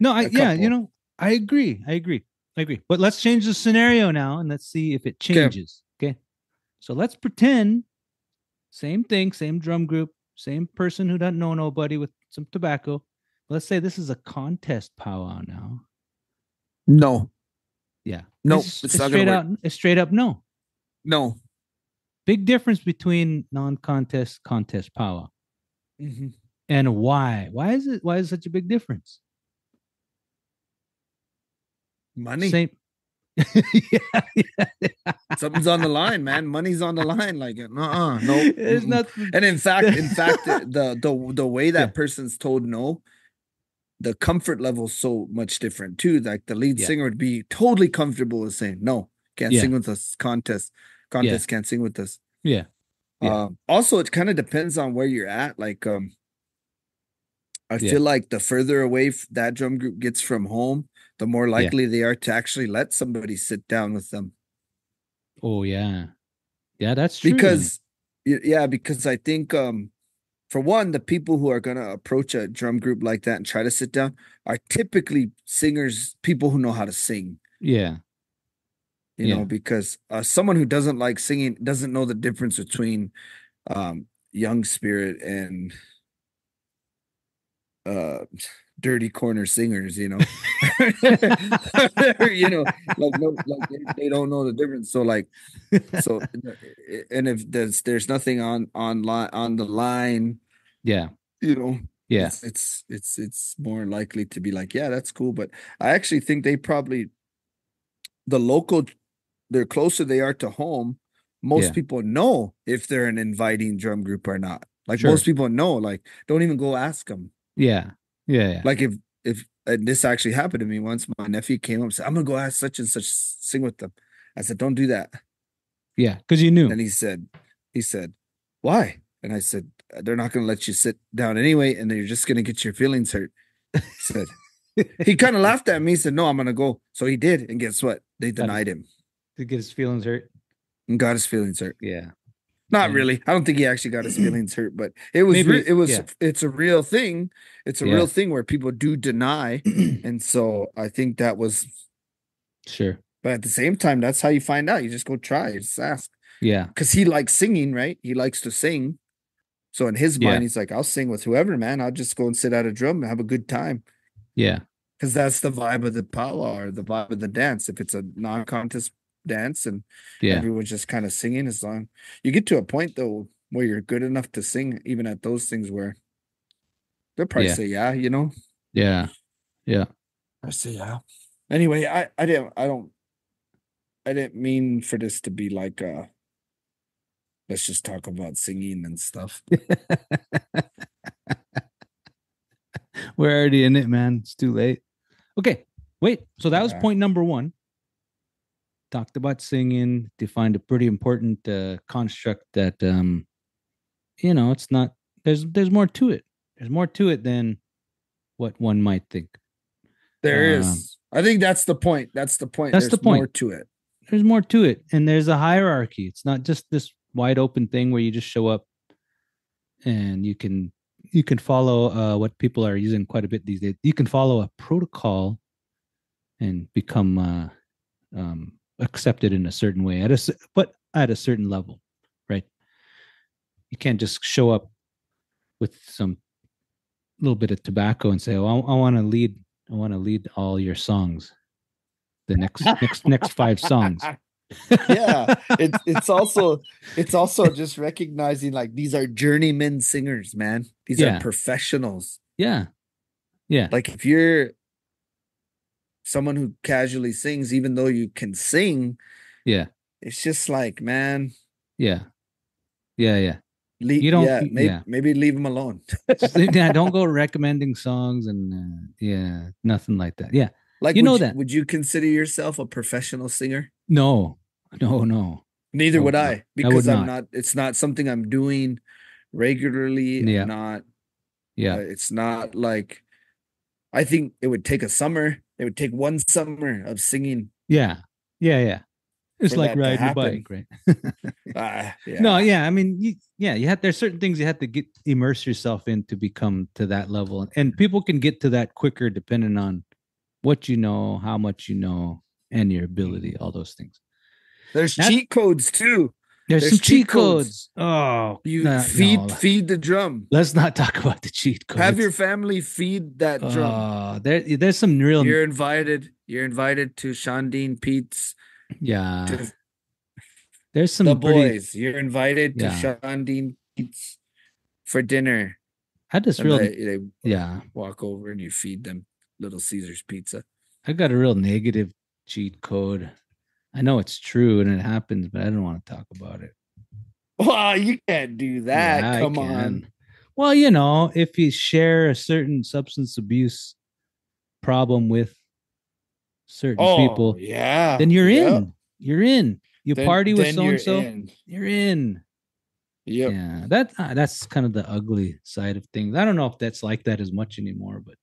No, I agree. But let's change the scenario now and let's see if it changes. Okay. So let's pretend same thing, same drum group, same person who doesn't know nobody with some tobacco. Let's say this is a contest powwow now. No. Yeah. No, it's straight up no. No. Big difference between non-contest, contest powwow. Mm-hmm. And why? Why is it such a big difference? Money. Same. Something's on the line, man. Money's on the line. Like, no. There's nothing. And in fact, the way that person's told no, the comfort level is so much different too. Like the lead singer would be totally comfortable with saying, no, can't sing with us. Contest can't sing with us. Yeah. Also, it kind of depends on where you're at. Like, I feel like the further away that drum group gets from home, the more likely they are to actually let somebody sit down with them. Oh yeah. Yeah, that's true. Because I think, for one, the people who are going to approach a drum group like that and try to sit down are typically singers, people who know how to sing. Yeah. You know, because someone who doesn't like singing doesn't know the difference between young spirit and dirty corner singers, you know. You know, like no, like they don't know the difference. So like, so, and if there's nothing on the line, Yeah. you know, Yeah. it's more likely to be like, yeah, that's cool. But I actually think they probably, the local, the closer they are to home, most people know if they're an inviting drum group or not. Like most people know, like don't even go ask them. Yeah. Yeah. Like if this actually happened to me once, my nephew came up and said, I'm gonna go ask such and such sing with them. I said, don't do that. Yeah, because you knew. And he said, why? And I said, they're not gonna let you sit down anyway, and you're just gonna get your feelings hurt. He said, he kind of laughed at me. He said, no, I'm gonna go. So he did, and guess what? They denied him. To get his feelings hurt. And got his feelings hurt. Yeah. Not really. I don't think he actually got his feelings hurt, but it was it's a real thing. It's a real thing where people do deny. And so I think that was sure. But at the same time, that's how you find out. You just go try, you just ask. Yeah. Because he likes singing, right? He likes to sing. So in his mind, he's like, I'll sing with whoever, man. I'll just go and sit at a drum and have a good time. Yeah. Because that's the vibe of the powwow or the vibe of the dance. If it's a non-contest dance and everyone's just kind of singing as long, you get to a point though where you're good enough to sing even at those things where they'll probably say you know. I say anyway. I didn't mean for this to be like let's just talk about singing and stuff. We're already in it, man. It's too late. Okay, wait, so that was point number 1. Talked about singing, defined a pretty important construct that you know, it's not, there's more to it. There's more to it than what one might think. There is. I think that's the point. That's the point. That's the point. More to it. There's more to it. And there's a hierarchy. It's not just this wide open thing where you just show up and you can follow what people are using quite a bit these days. You can follow a protocol and become accepted in a certain way but at a certain level, right? You can't just show up with some little bit of tobacco and say, "Oh, I want to lead all your songs, the next 5 songs." Yeah, it's also just recognizing like these are journeyman singers, man. These are professionals. Yeah. Like if you're someone who casually sings, even though you can sing, it's just like, man, maybe leave them alone. Don't go recommending songs and nothing like that. Yeah, like that. Would you consider yourself a professional singer? No. Neither would I, because I'm not. It's not something I'm doing regularly. Yeah. I'm not. Yeah, it's not like. I think it would take a summer. It would take one summer of singing. Yeah. It's like riding a bike, right? No, I mean, you have. There's certain things you have to immerse yourself in to become to that level, and people can get to that quicker depending on what you know, how much you know, and your ability. All those things. There's cheat codes too. There's some cheat codes. Oh, feed the drum. Let's not talk about the cheat codes. Have your family feed that drum. There's some real. You're invited to Shandin Pete's. Yeah. There's some boys. You're invited to Shandin Pete's for dinner. I just they walk over and you feed them Little Caesar's pizza. I got a real negative cheat code. I know it's true and it happens, but I don't want to talk about it. Well, you can't do that. Yeah, Come on. Well, you know, if you share a certain substance abuse problem with certain people, then you're in. You're in. You party with so-and-so, you're in. Yep. Yeah, that's kind of the ugly side of things. I don't know if that's like that as much anymore, but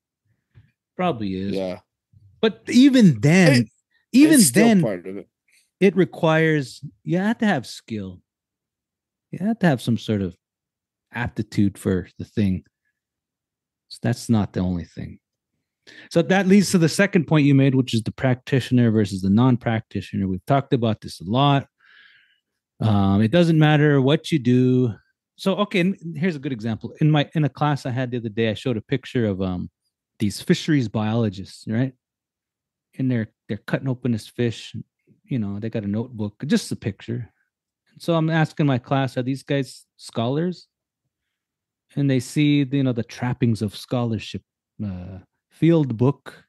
probably is. Yeah. But even then, part of it. It requires, you have to have skill. You have to have some sort of aptitude for the thing. So that's not the only thing. So that leads to the second point you made, which is the practitioner versus the non-practitioner. We've talked about this a lot. It doesn't matter what you do. So okay, here's a good example. In a class I had the other day, I showed a picture of these fisheries biologists, right? And they're cutting open this fish. You know, they got a notebook, just a picture. So I'm asking my class, are these guys scholars? And they see, the trappings of scholarship, field book,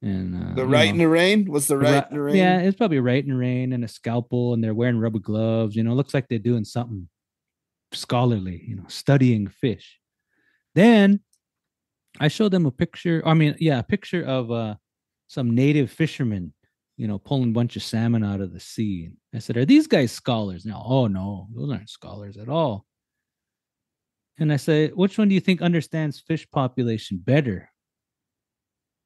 and the right in the rain was the right in the rain. Yeah, it's probably right in the rain and a scalpel, and they're wearing rubber gloves. You know, looks like they're doing something scholarly. You know, studying fish. Then I showed them a picture. I mean, yeah, a picture of some native fishermen, pulling a bunch of salmon out of the sea. And I said, "Are these guys scholars?" Now, oh no, those aren't scholars at all. And I said, "Which one do you think understands fish population better?"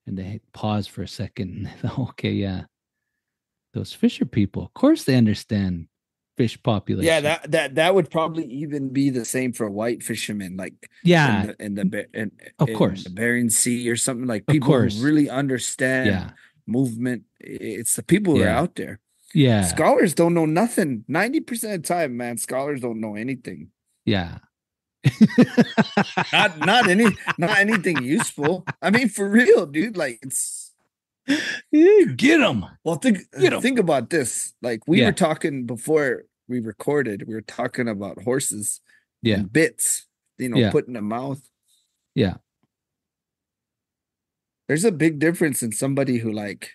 And they paused for a second. And they thought, okay, yeah, those fisher people, of course, they understand fish population. Yeah, that would probably even be the same for white fishermen, like in the Bering Sea or something, like people who really understand movement. It's the people who are out there. Yeah, scholars don't know nothing. 90% of the time, man, scholars don't know anything. Yeah. not anything useful. I mean, for real, dude. Like, it's get them. Well, think about this. Like, we were talking before we recorded. We were talking about horses, and bits. Put in the mouth. Yeah. There's a big difference in somebody who like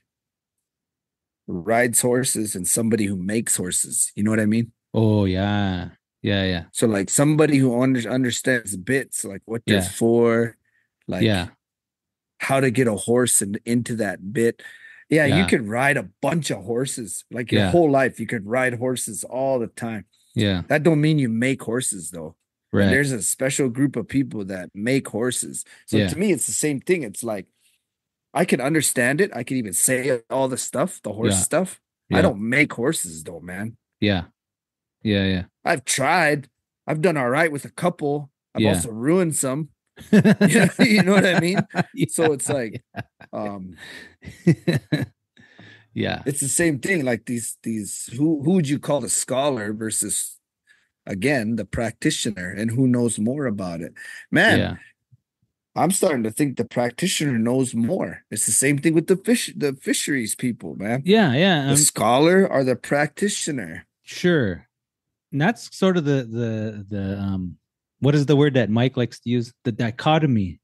rides horses and somebody who makes horses. You know what I mean? Oh yeah. Yeah. So like somebody who understands bits, like what they're for, like how to get a horse into that bit. Yeah, you could ride a bunch of horses, like your whole life. You could ride horses all the time. Yeah. That don't mean you make horses though. Right. And there's a special group of people that make horses. So to me, it's the same thing. It's like, I can understand it. I can even say all the stuff, the horse stuff. I don't make horses though, man. Yeah. I've tried. I've done all right with a couple. I've also ruined some. You know what I mean? So it's like, it's the same thing. Like these who would you call the scholar versus, again, the practitioner, and who knows more about it, man? I'm starting to think the practitioner knows more. It's the same thing with the fisheries people, man. Yeah. The scholar or the practitioner. Sure. And that's sort of the what is the word that Mike likes to use? The dichotomy.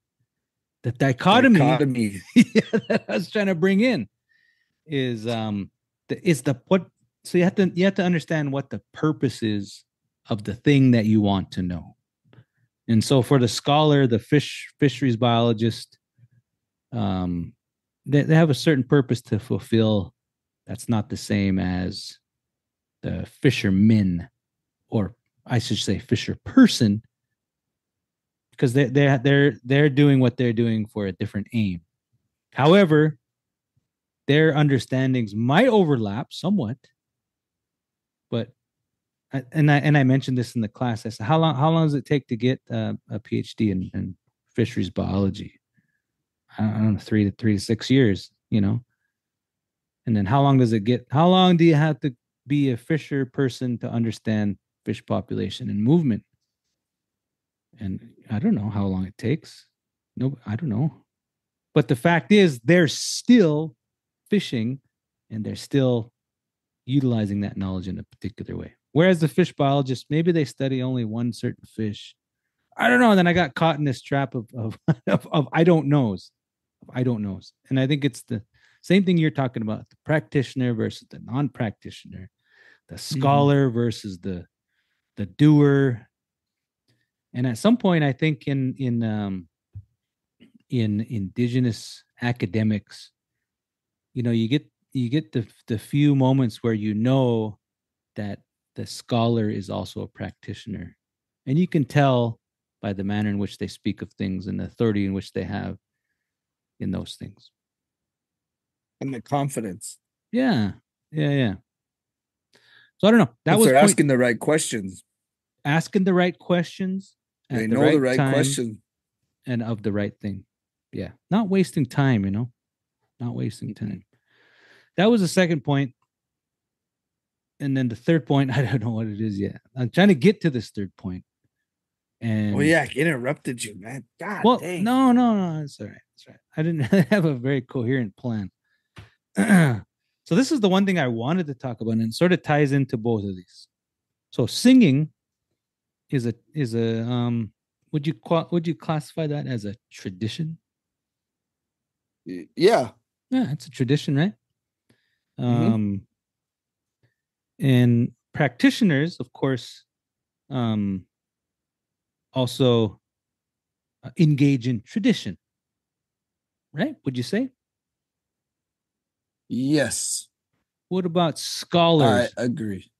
The dichotomy. That I was trying to bring in is what. So you have to understand what the purpose is of the thing that you want to know. And so for the scholar, the fisheries biologist, they have a certain purpose to fulfill. That's not the same as the fisherman, or I should say fisher person, because they're doing what they're doing for a different aim. However, their understandings might overlap somewhat, but and I mentioned this in the class. I said, how long does it take to get a PhD in fisheries biology? I don't know, 3 to 6 years, And then how long do you have to be a fisher person to understand fish population and movement? And I don't know how long it takes. No, I don't know. But the fact is, they're still fishing, and they're still utilizing that knowledge in a particular way. Whereas the fish biologist, maybe they study only one certain fish. I don't know. And then I got caught in this trap of I don't knows. And I think it's the same thing you're talking about: the practitioner versus the non-practitioner, the scholar versus the doer. And at some point, I think in indigenous academics, you get the few moments where that the scholar is also a practitioner, and you can tell by the manner in which they speak of things and the authority in which they have in those things, and the confidence. Yeah. So I don't know. They're asking the right questions. Asking the right questions. They know the right question. And of the right thing. Yeah. Not wasting time, Not wasting time. That was the second point. And then the third point, I don't know what it is yet. I'm trying to get to this third point. And I interrupted you, man. God dang. No, it's all right. It's all right. I didn't have a very coherent plan. So this is the one thing I wanted to talk about, and it sort of ties into both of these. So singing is a would you classify that as a tradition? Yeah, it's a tradition, right? And practitioners, of course, also engage in tradition, right? Would you say? Yes. What about scholars? I agree.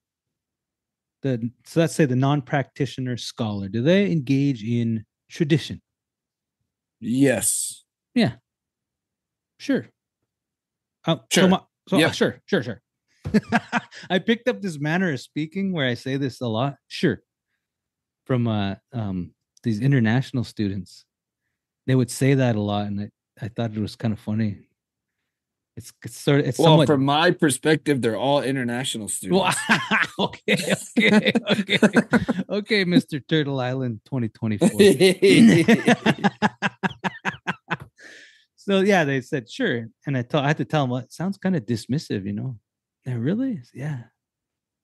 So let's say the non-practitioner scholar, do they engage in tradition? Yes. Yeah. Sure. Sure. Sure. I picked up this manner of speaking where I say this a lot. Sure. From these international students. They would say that a lot, and I thought it was kind of funny. It's somewhat... from my perspective, they're all international students. Okay, Mr. Turtle Island 2024. So yeah, they said sure, and I had to tell them, well, it sounds kind of dismissive, you know. And really, yeah.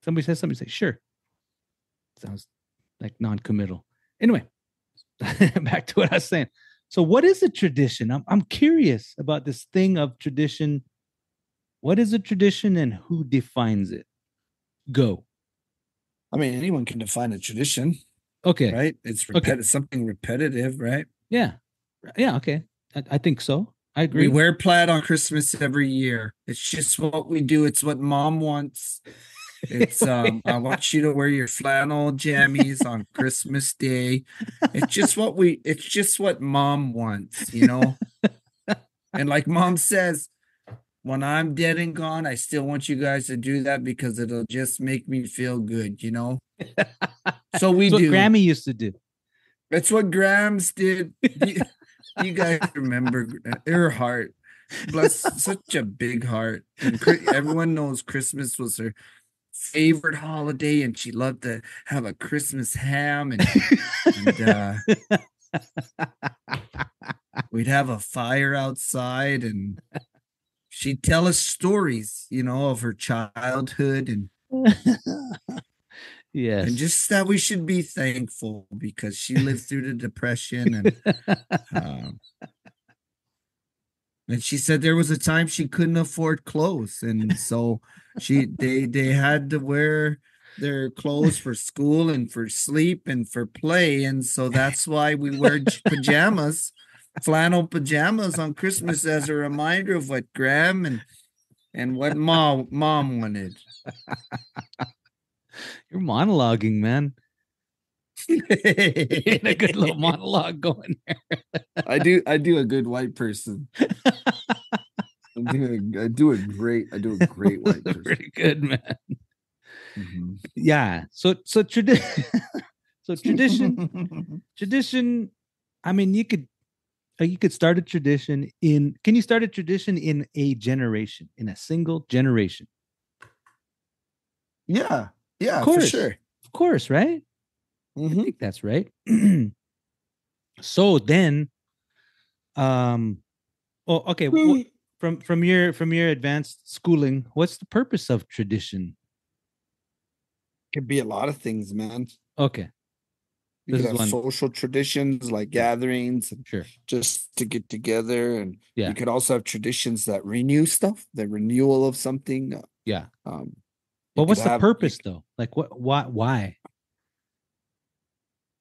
Somebody says something, say sure. Sounds like non-committal. Anyway, back to what I was saying. So what is a tradition? I'm curious about this thing of tradition. What is a tradition and who defines it? Go. I mean, anyone can define a tradition. Okay. Right? It's something repetitive, right? Yeah. Yeah, okay. I think so. I agree. We wear plaid on Christmas every year. It's just what we do. It's what mom wants. It's I want you to wear your flannel jammies on Christmas Day. It's just what mom wants, you know. And like mom says, when I'm dead and gone, I still want you guys to do that because it'll just make me feel good, you know. So we do. What Grammy used to do. That's what Grams did. You guys remember her heart. Bless, such a big heart. And everyone knows Christmas was her favorite holiday, and she loved to have a Christmas ham, and we'd have a fire outside, and she'd tell us stories, you know, of her childhood, and yes, and just that we should be thankful because she lived through the Depression, and she said there was a time she couldn't afford clothes, and so they had to wear their clothes for school and for sleep and for play, and so that's why we wear pajamas, flannel pajamas on Christmas as a reminder of what Graham and what mom wanted. You're monologuing, man. A good little monologue going there. I do a good white person. I do a great white person. Pretty good, man. Mm-hmm. Yeah. So tradition. I mean, you could start a tradition in. Can you start a tradition in a generation, in a single generation? Yeah, for sure. Of course, right? Mm-hmm. I think that's right. So then, okay. From your advanced schooling, what's the purpose of tradition? Could be a lot of things, man. Okay. You could have social traditions like gatherings, and sure, just to get together, and you could also have traditions that renew stuff, the renewal of something. Yeah. But what's the purpose though? Like why?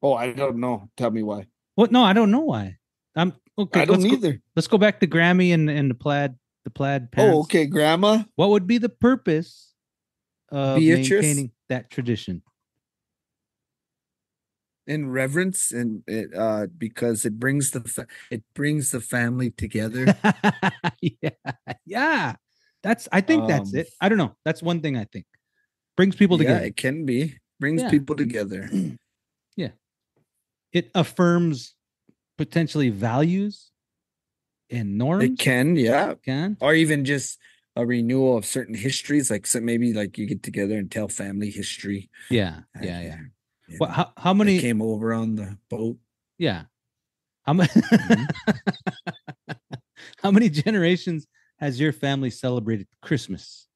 Oh, I don't know. Tell me why. What? No, I don't know why. I'm okay. I don't either. Let's go back to Grammy and the plaid pants. Oh, okay, Grandma. What would be the purpose of maintaining that tradition? In reverence, and it because it brings the family together. Yeah. I think that's it. I don't know. That's one thing I think brings people together. It can be brings people together. Yeah. It affirms potentially values and norms. It can, can, or even just a renewal of certain histories. Like maybe like you get together and tell family history. Yeah. Well, how many came over on the boat? Yeah. How many how many generations has your family celebrated Christmas?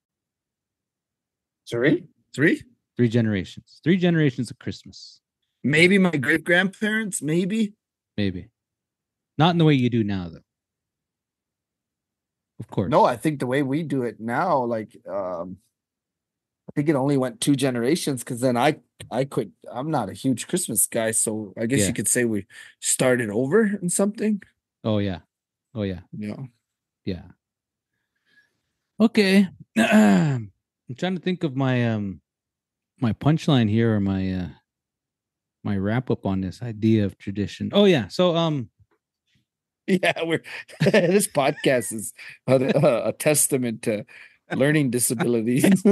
Three? 3 generations. 3 generations of Christmas. Maybe my great grandparents, maybe. Not in the way you do now, though. Of course. No, I think the way we do it now, like I think it only went 2 generations because then I quit. I'm not a huge Christmas guy, so I guess you could say we started over in something. Oh yeah. Yeah. Okay. I'm trying to think of my my punchline here, or my my wrap up on this idea of tradition. Oh yeah. So yeah, we're this podcast is a testament to learning disabilities.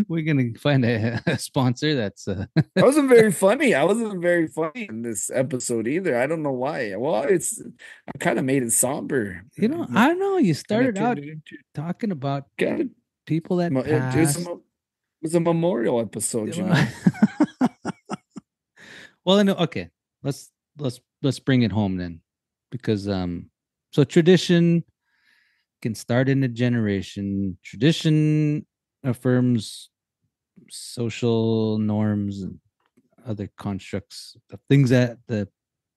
We're gonna find a sponsor that's I wasn't very funny. I wasn't very funny in this episode either. I don't know why. Well, I kind of made it somber. I don't know. You started out talking about people that passed. It was a memorial episode, Well, okay. Let's bring it home then, because so tradition can start in a generation. Tradition affirms social norms and other constructs of things that the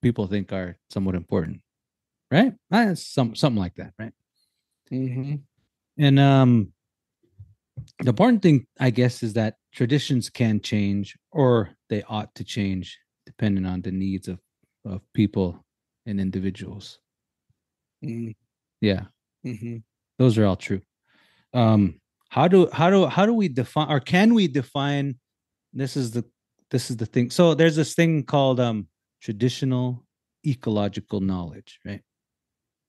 people think are somewhat important, right? Something like that, right? Mm-hmm. And the important thing, I guess, is that traditions can change, or they ought to change, depending on the needs of people and individuals. Mm-hmm. Yeah. Mm-hmm. Those are all true. How do we define, or can we define, this is the thing. So there's this thing called traditional ecological knowledge, right?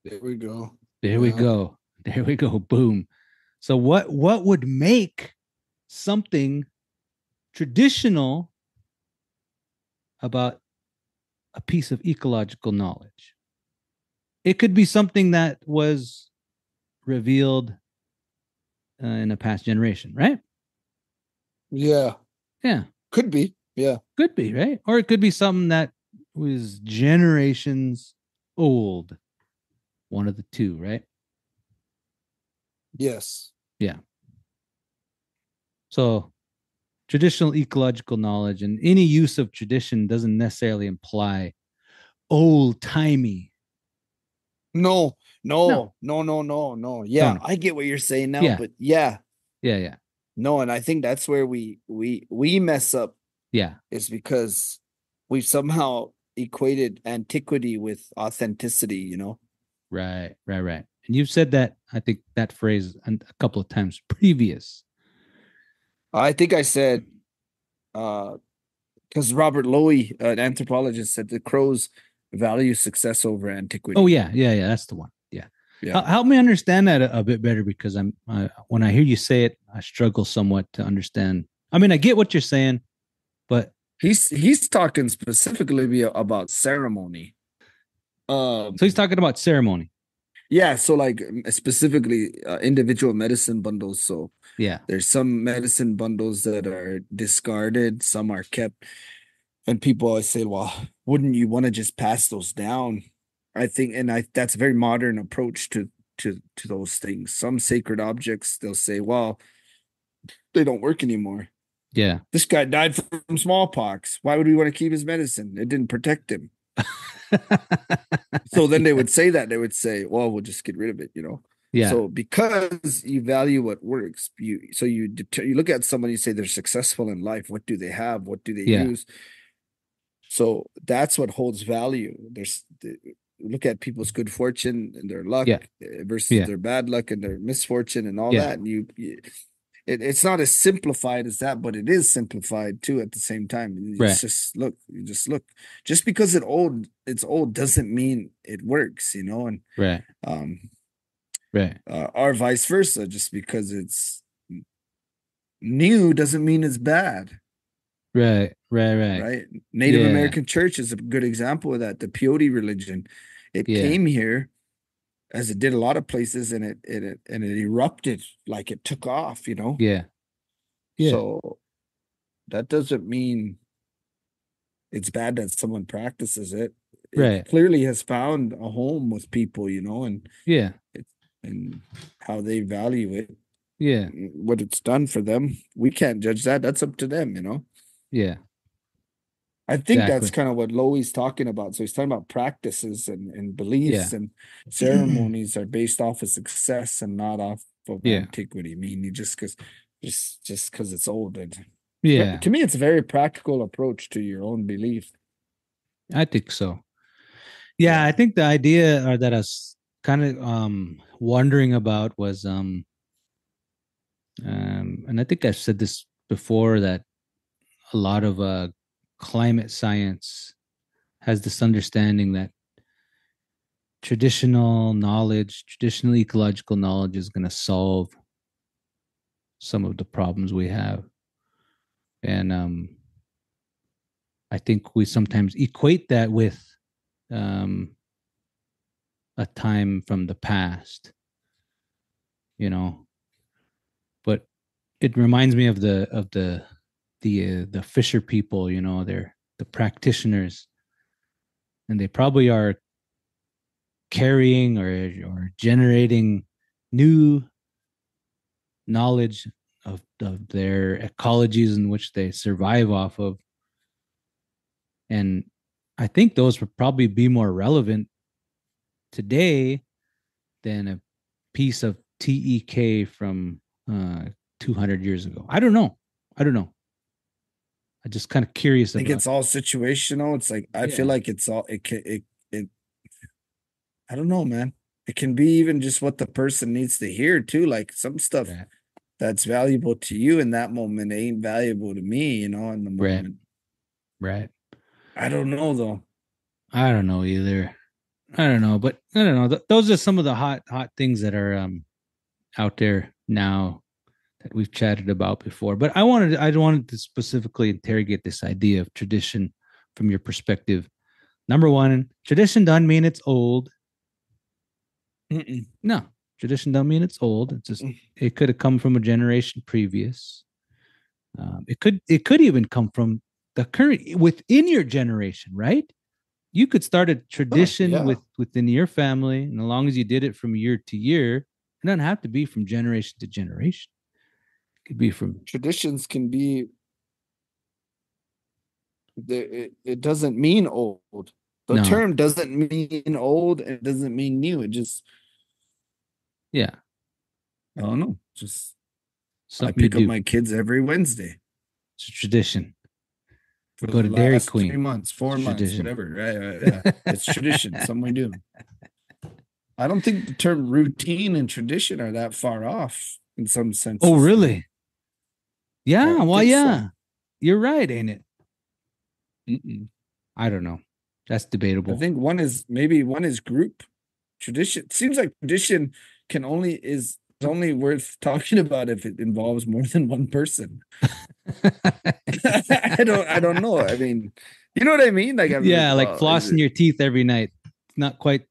There we go. There we go. Boom. So what would make something traditional about a piece of ecological knowledge? It could be something that was revealed in a past generation, right? Yeah. Could be. Yeah. Could be, right? Or it could be something that was generations old. One of the two, right? Yes. Yeah. So traditional ecological knowledge, and any use of tradition doesn't necessarily imply old-timey. No. Yeah, no. I get what you're saying now, but yeah. No, and I think that's where we mess up. Yeah. Is because we've somehow equated antiquity with authenticity, Right. And you've said that, I think, that phrase a couple of times previous. I think I said, because Robert Lowy, an anthropologist, said the crows value success over antiquity. Oh yeah, that's the one. Yeah. Help me understand that a bit better, because when I hear you say it, I struggle somewhat to understand. I mean, I get what you're saying, but he's talking specifically about ceremony. So he's talking about ceremony. Yeah, so like specifically individual medicine bundles. So yeah, there's some medicine bundles that are discarded, some are kept, and people always say, "Well, wouldn't you want to just pass those down?" I think, that's a very modern approach to those things. Some sacred objects, they'll say, "Well, they don't work anymore." Yeah, this guy died from smallpox. Why would we want to keep his medicine? It didn't protect him. So then they would say that. They would say, "Well, we'll just get rid of it," Yeah. So because you value what works, you look at somebody, you say they're successful in life. What do they have? What do they use? So that's what holds value. Look at people's good fortune and their luck versus their bad luck and their misfortune and all that. And it's not as simplified as that, but it is simplified too at the same time. You just look. Just because it's old doesn't mean it works, and or vice versa. Just because it's new doesn't mean it's bad. Right. Native American church is a good example of that. The Peyote religion, it came here, as it did a lot of places, and it erupted, like it took off, Yeah. So that doesn't mean it's bad that someone practices it. Right. Clearly has found a home with people, and yeah, and how they value it. Yeah. What it's done for them. We can't judge that. That's up to them. Yeah. I think that's kind of what Loey's talking about. So he's talking about practices and beliefs and ceremonies are based off of success and not off of antiquity. I mean, just because it's old. To me, it's a very practical approach to your own belief. I think so. Yeah, I think the idea that I was kind of wondering about was and I think I've said this before, that a lot of climate science has this understanding that traditional ecological knowledge is going to solve some of the problems we have. And I think we sometimes equate that with a time from the past, but it reminds me of the fisher people. They're the practitioners, and they probably are carrying or generating new knowledge of their ecologies in which they survive off of. And I think those would probably be more relevant today than a piece of TEK from 200 years ago. I don't know. I'm just kind of curious. I think it's all situational. It's like, I feel like it's all, it I don't know, man. It can be even just what the person needs to hear too. Like some stuff that's valuable to you in that moment ain't valuable to me, in the moment. Right. I don't know though. I don't know either. I don't know, but I don't know. Those are some of the hot things that are out there now that we've chatted about before. But I wanted to specifically interrogate this idea of tradition from your perspective. Number one, tradition doesn't mean it's old. No, tradition doesn't mean it's old. It's just it could have come from a generation previous. It could even come from the current within your generation, right? You could start a tradition within your family, and as long as you did it from year to year, it doesn't have to be from generation to generation. It could be from traditions. Can be. It doesn't mean old. The term doesn't mean old, and it doesn't mean new. It just, I don't know. Just I pick up my kids every Wednesday. It's a tradition. For go to Dairy Queen. 3 months, 4 months, whatever. Right. Yeah. It's tradition. Something we do. I don't think the term routine and tradition are that far off in some sense. Oh, really? Yeah. Well, yeah. So. You're right, ain't it? I don't know. That's debatable. I think one is group tradition. It seems like tradition is only worth talking about if it involves more than one person. I don't know. I mean, you know what I mean? Like, like flossing your teeth every night. It's not quite.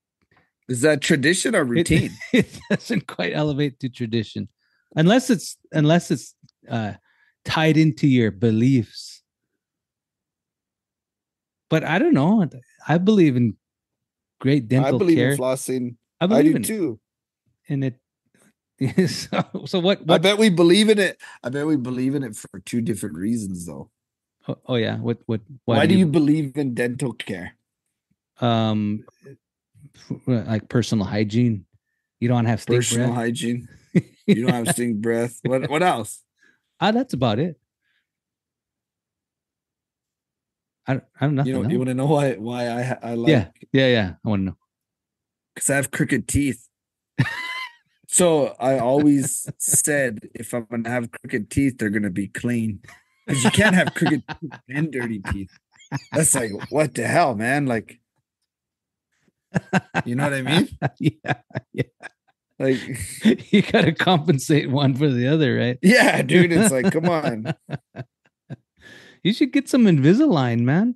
Is that tradition or routine? It doesn't quite elevate to tradition, unless it's tied into your beliefs. But I don't know. I believe in great dental care. I believe in flossing. I do too. And it. So what? I bet we believe in it. I bet we believe in it for two different reasons, though. Oh yeah. What? Why do you believe in dental care? Like personal hygiene. You don't have stink personal breath. Hygiene. You don't have stink breath. What else? That's about it. I don't know. You want to know why I like? Yeah. I want to know. Because I have crooked teeth. So I always said, if I'm gonna have crooked teeth, they're gonna be clean. Because you can't have crooked teeth and dirty teeth. That's like, what the hell, man? Like, you know what I mean? Yeah. Like, you gotta compensate one for the other, right? Yeah, dude. It's like, come on. You should get some Invisalign, man.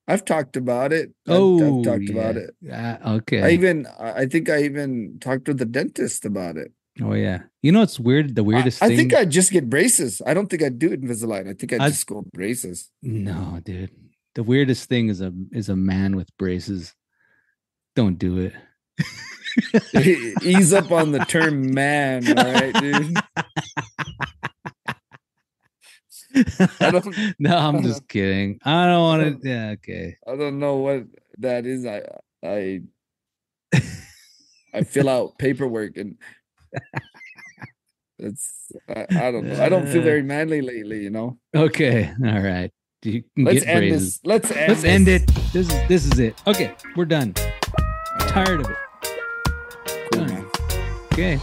I've talked about it. I've talked about it. Okay. I think I even talked to the dentist about it. Oh yeah. You know what's weird? The weirdest thing. I think I'd just get braces. I don't think I'd do Invisalign. I think I'd just go braces. No, dude. The weirdest thing is a man with braces. Don't do it. Ease up on the term man, all right, dude. No, I'm just kidding. I don't want to. Yeah, okay. I don't know what that is. I fill out paperwork and it's I don't know. I don't feel very manly lately, you know. Okay, all right. You can Let's get end braces. this. Let's end it. This is it. Okay, we're done. I'm tired of it. Cool, man. Okay.